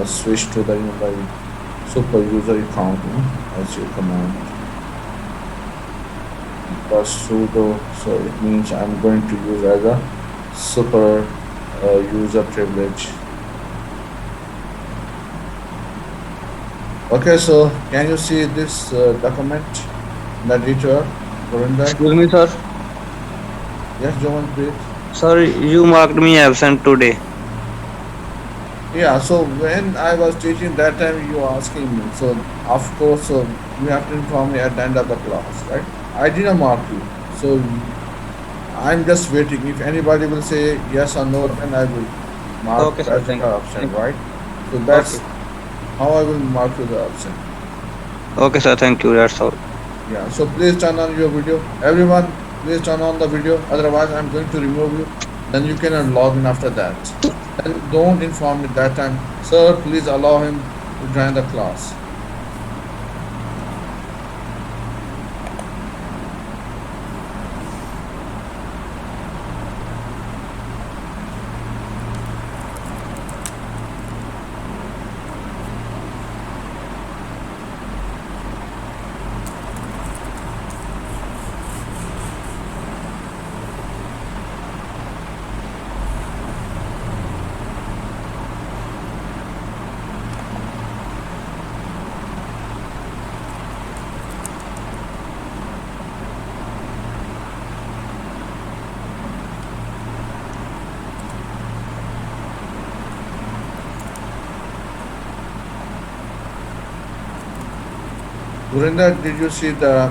switch to the super user account, su command. Sudo, so it means I'm going to use as a super user privilege. Okay, so can you see this document, the editor, Gurinder? Excuse me, sir. Yes, Jovan, please. Sir, you marked me absent today. Yeah, so when I was teaching that time, you were asking me. So of course, you have to inform me at the end of the class, right? I didn't mark you. So I'm just waiting. If anybody will say yes or no, then I will mark Okay, sir. as Thank the you. option, right? So that's Okay. how I will mark you the option. Okay, sir. Thank you. That's all. Yeah, so please turn on your video. Everyone, please turn on the video. Otherwise, I'm going to remove you. Then you cannot log in after that. And don't inform me that time. Sir, please allow him to join the class. Gurinder, did you see the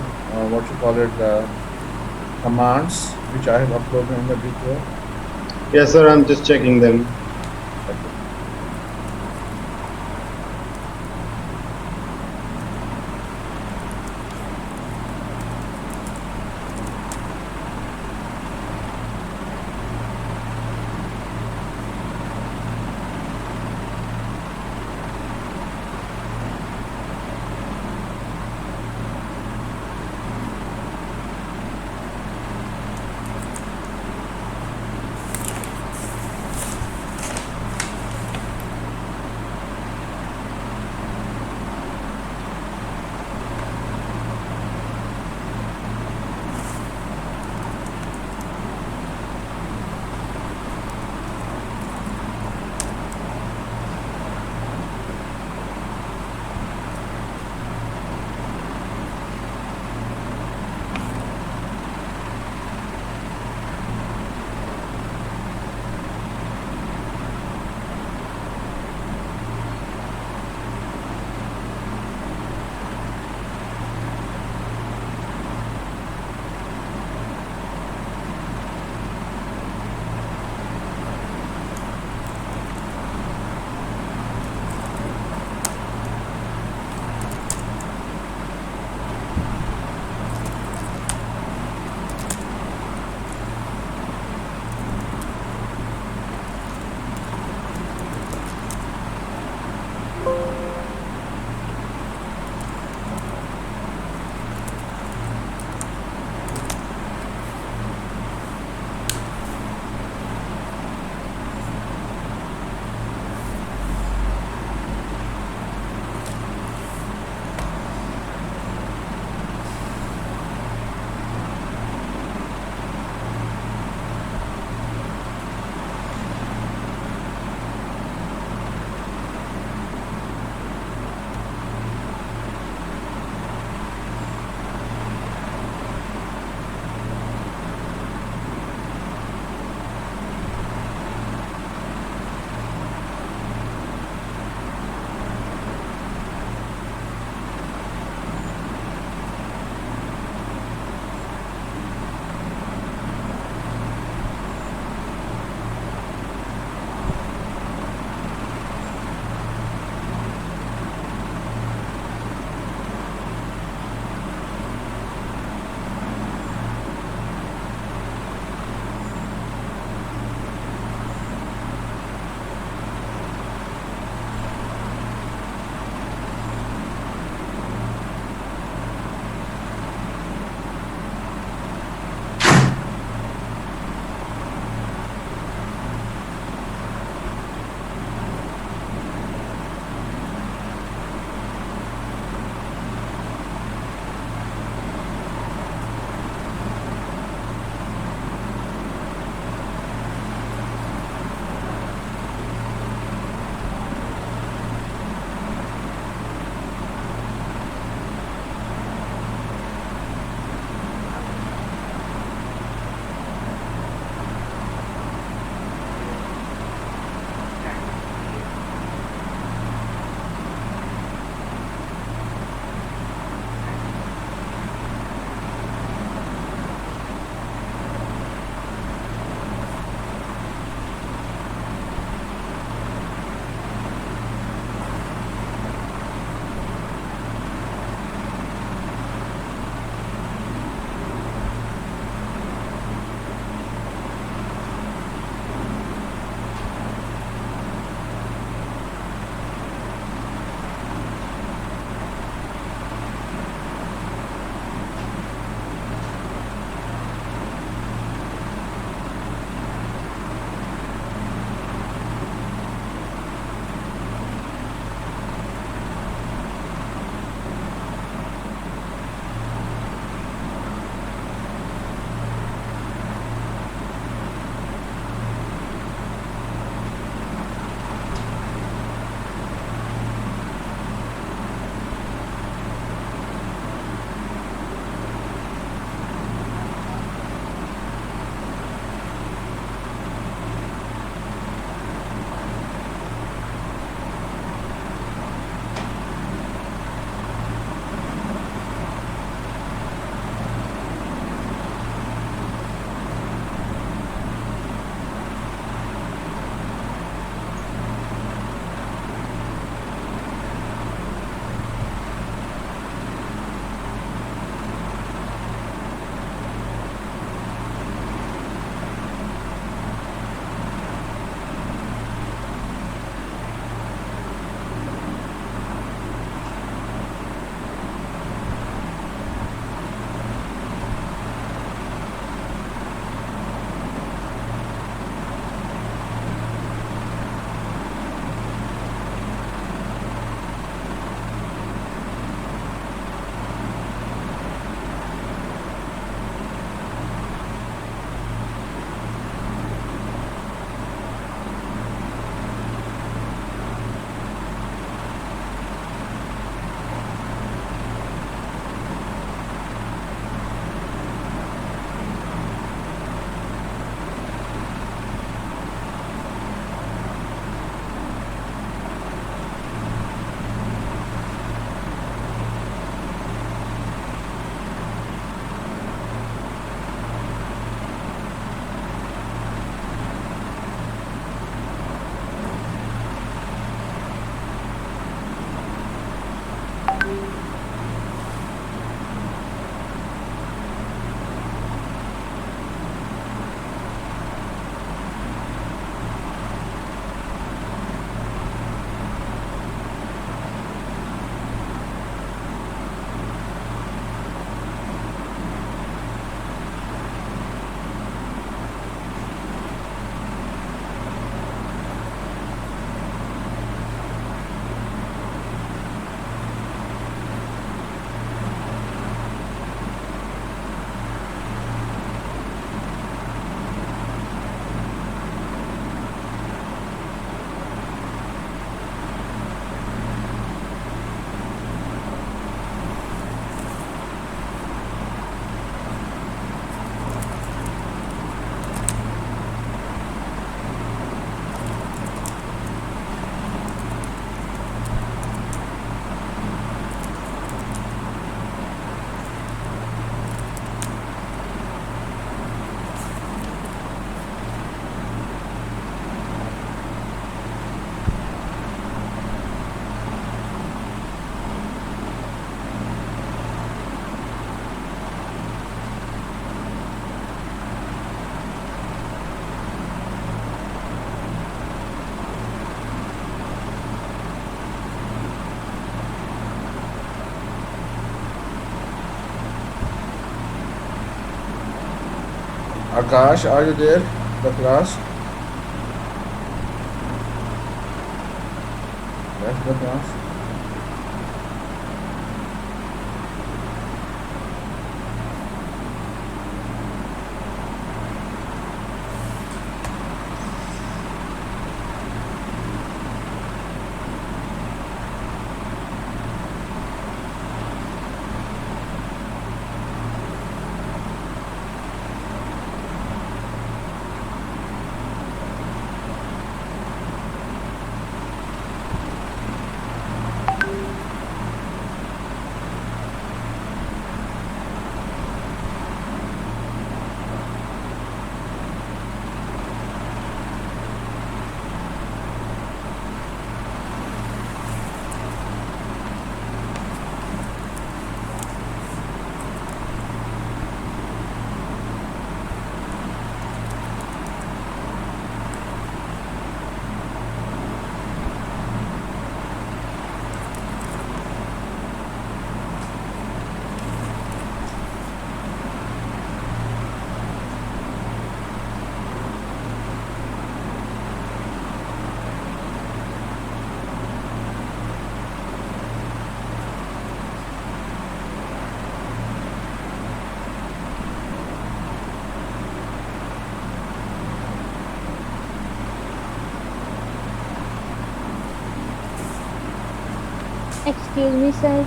what you call it, the commands which I have uploaded in the video? Yes, sir. I'm just checking them. Akash, are you there? The class? Left the class? Excuse me, sir.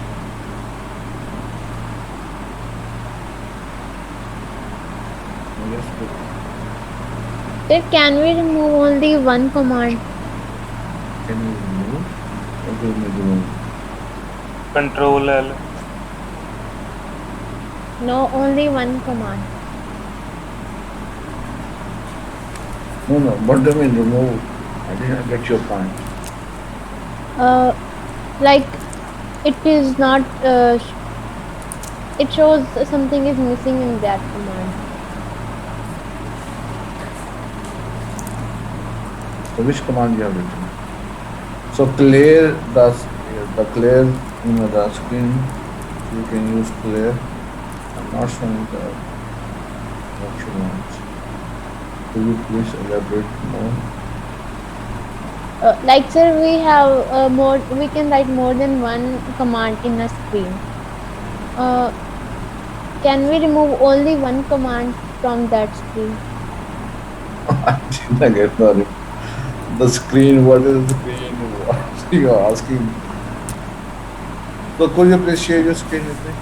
Yes, good. Sir, can we remove only one command? Can you remove? What do you mean remove? Control L. No, only one command. No, what do you mean remove? I didn't get your point. Like it is not. It shows something is missing in that command. So which command you have written? So clear the clear the screen. You can use clear. I'm not showing the what you want. Could you please elaborate more? Like sir, we have more. We can write more than one command in a screen. Uh, can we remove only one command from that screen? I didn't get the screen. What is the screen? What you are asking? So could you please share your screen with me?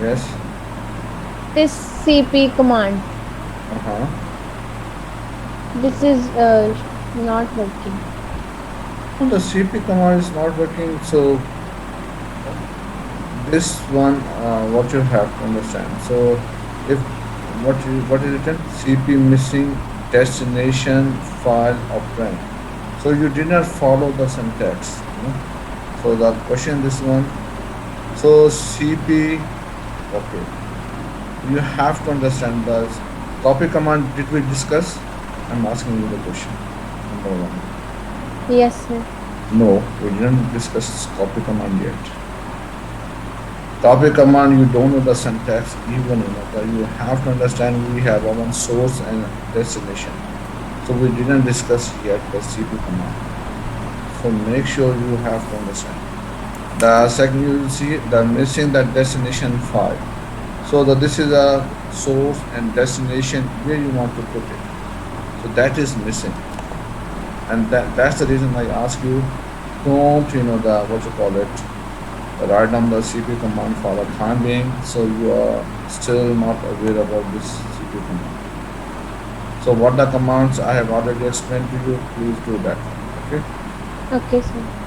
Yes. This CP command. Uh-huh. This is not working. The CP command is not working, so this one, what you have to understand. So, if what is written, CP missing destination file operand. So you did not follow the syntax. So the question this one. So CP, okay. You have to understand the copy command. Did we discuss? I'm asking you the question. Number one. Yes, sir. No, we didn't discuss copy command yet. Copy command, you don't know the syntax even, that you have to understand we have our source and destination. So we didn't discuss yet the CP command. So make sure you have to understand. The second you will see the missing the destination file. So this is a source and destination where you want to put it. So that is missing. And that's the reason I ask you, don't the what you call it, write down the CP command for the time being, so you are still not aware about this CP command. So what the commands I have already explained to you, please do that. Okay. Okay, sir.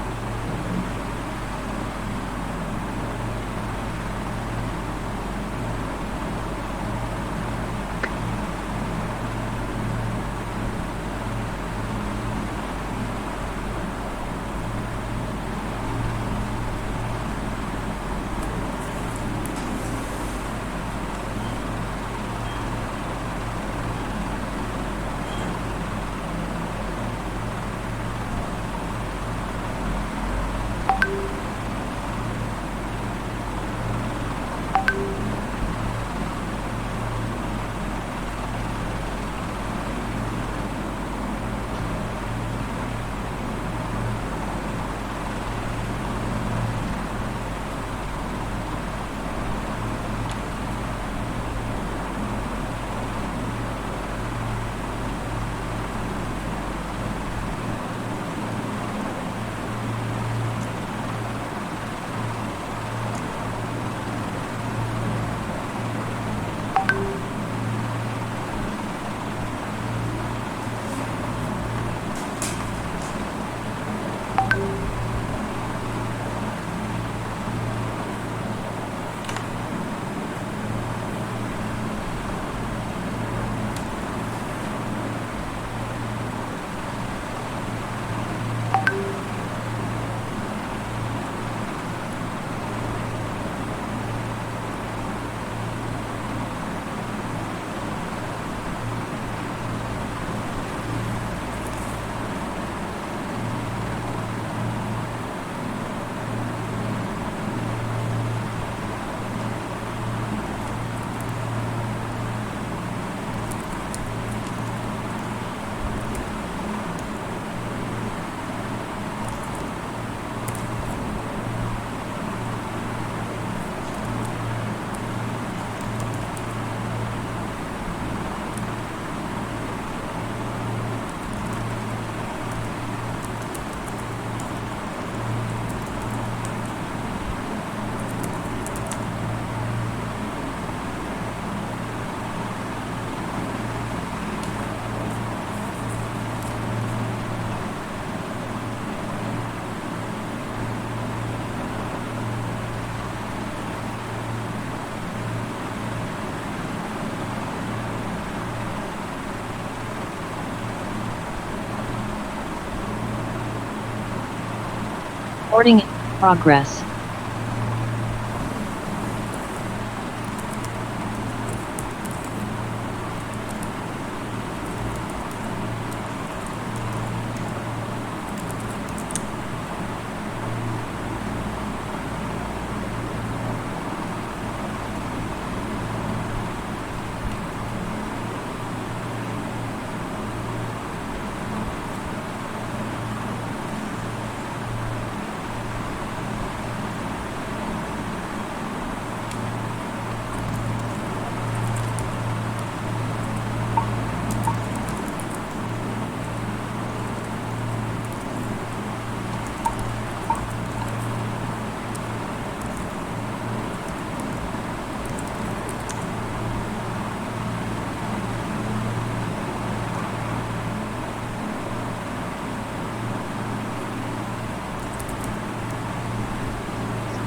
Recording in progress.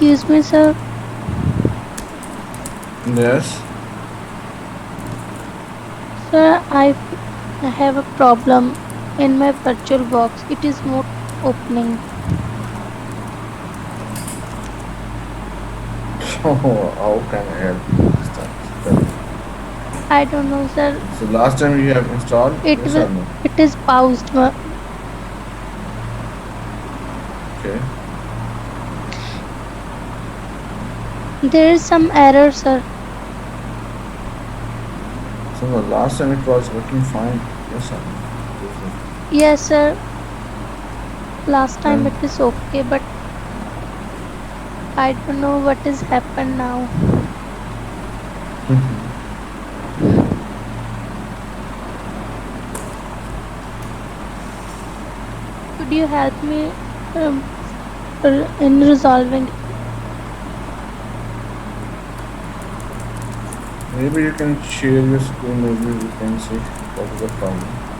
Excuse me, sir. Yes. Sir, I have a problem in my virtual box. It is not opening. How can I help you this time? Tell me. I don't know, sir. So last time you have installed, It yes or will. no? It is paused. Okay. There is some error, sir. So the last time it was working fine. Yes or no? Yes, sir. Last time And it is okay, but I don't know what has happened now. Could you help me in resolving? maybe you can share your screen. Maybe we can see what is the problem.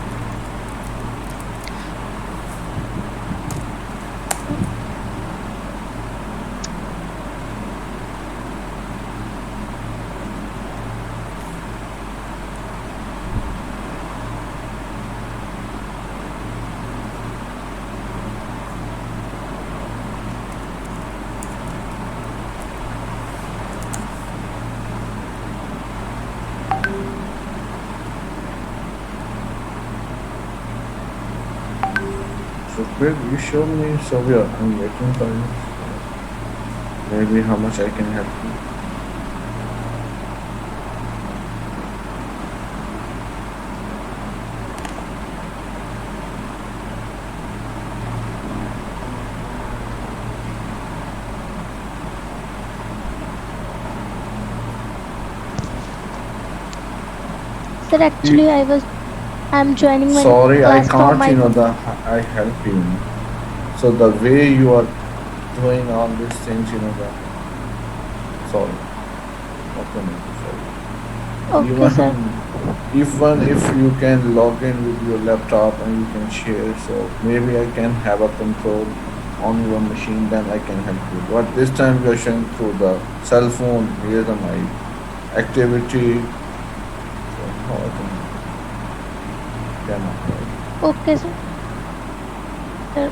So quick, you show me. So we are. I'm waiting for you. Maybe how much I can help you. Sir, actually, I'm joining my Sorry, I class from can't. my. I help you. So the way you are doing all these things, sorry. What can I do for you? Okay, sir. Even if you can log in with your laptop and you can share, so maybe I can have a control on your machine, then I can help you. But this time you are showing through the cell phone. Here's my activity. So how I cannot help. Okay, sir. Sir,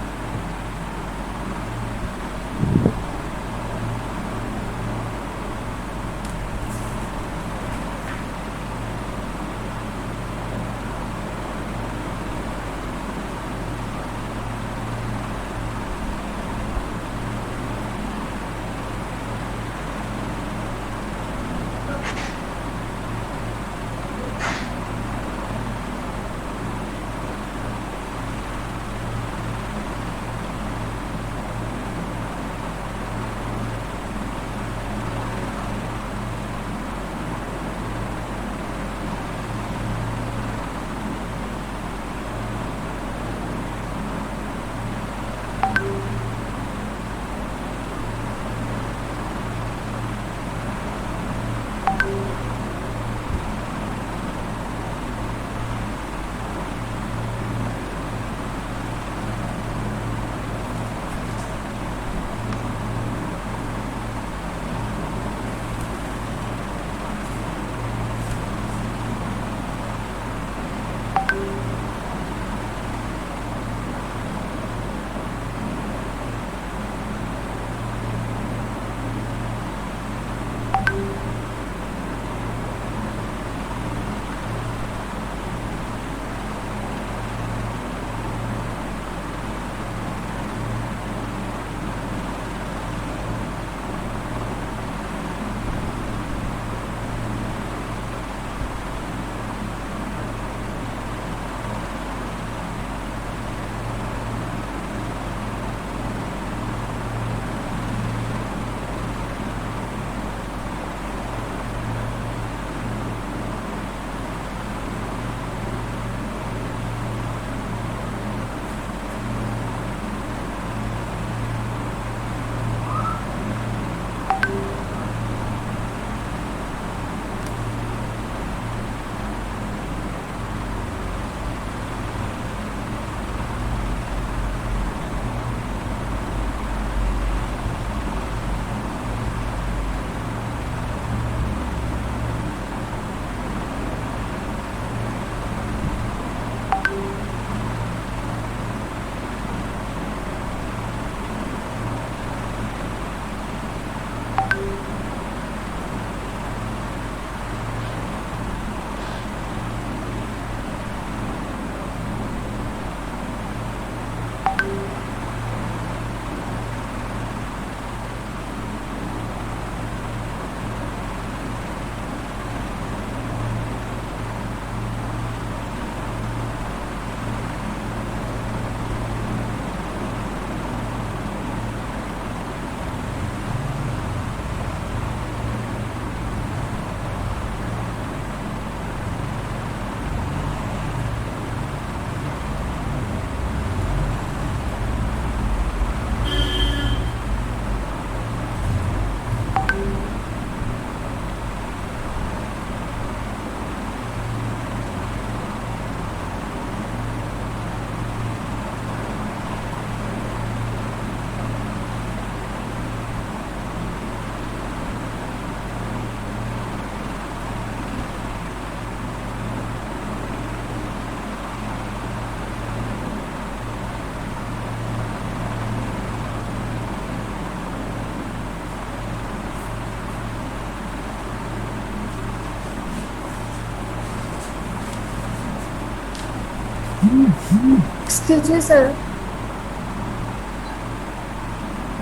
Excuse me, sir.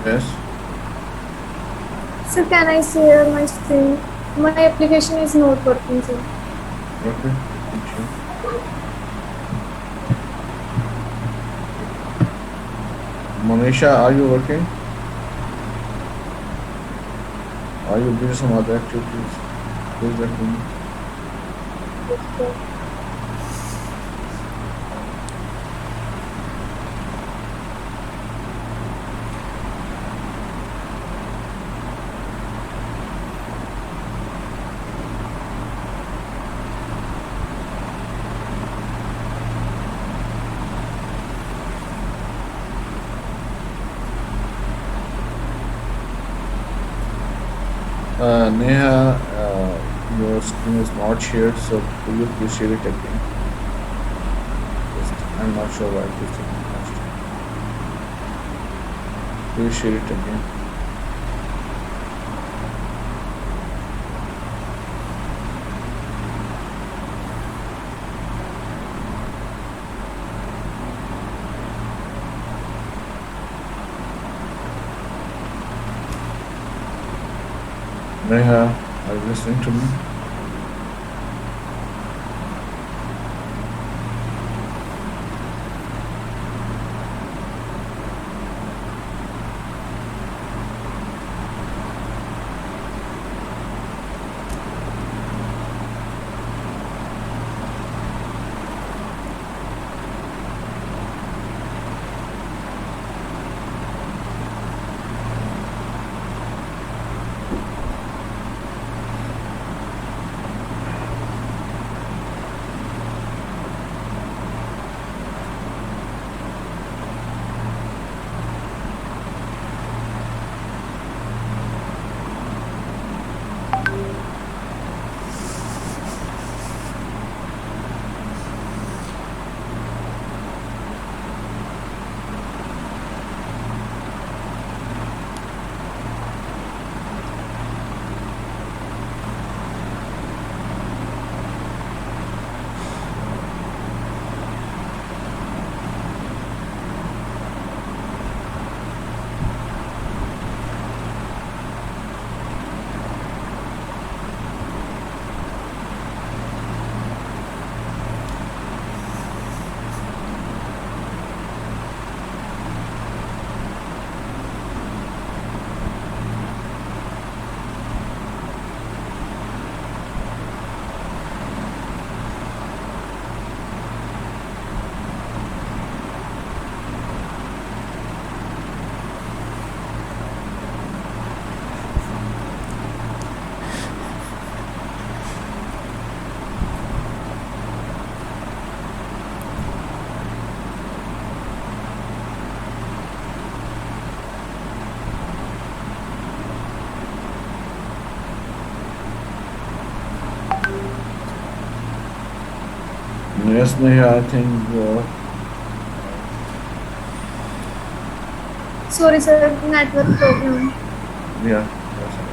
Yes. Sir, can I share my screen? My application is not working, sir. Okay. Thank you. Manisha, are you working? Are you doing some other activities? Please let me know. Neha, your screen is not shared, so could you please share it again? Just, I'm not sure why this is not shared. Please share it again. Neha, are you listening to me? Yes, Neha, I think Sorry, sir. Network problem. yeah. That's it.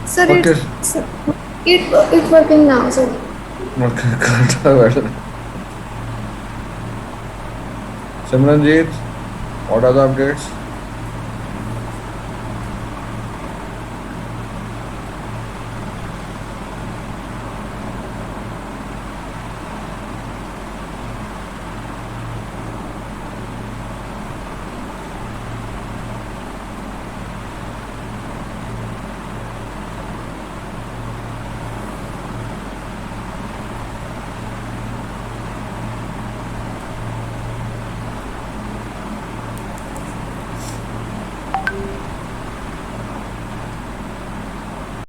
Sir, Okay. it's working now, sir. Okay, got it. Simranjeet, what are the updates?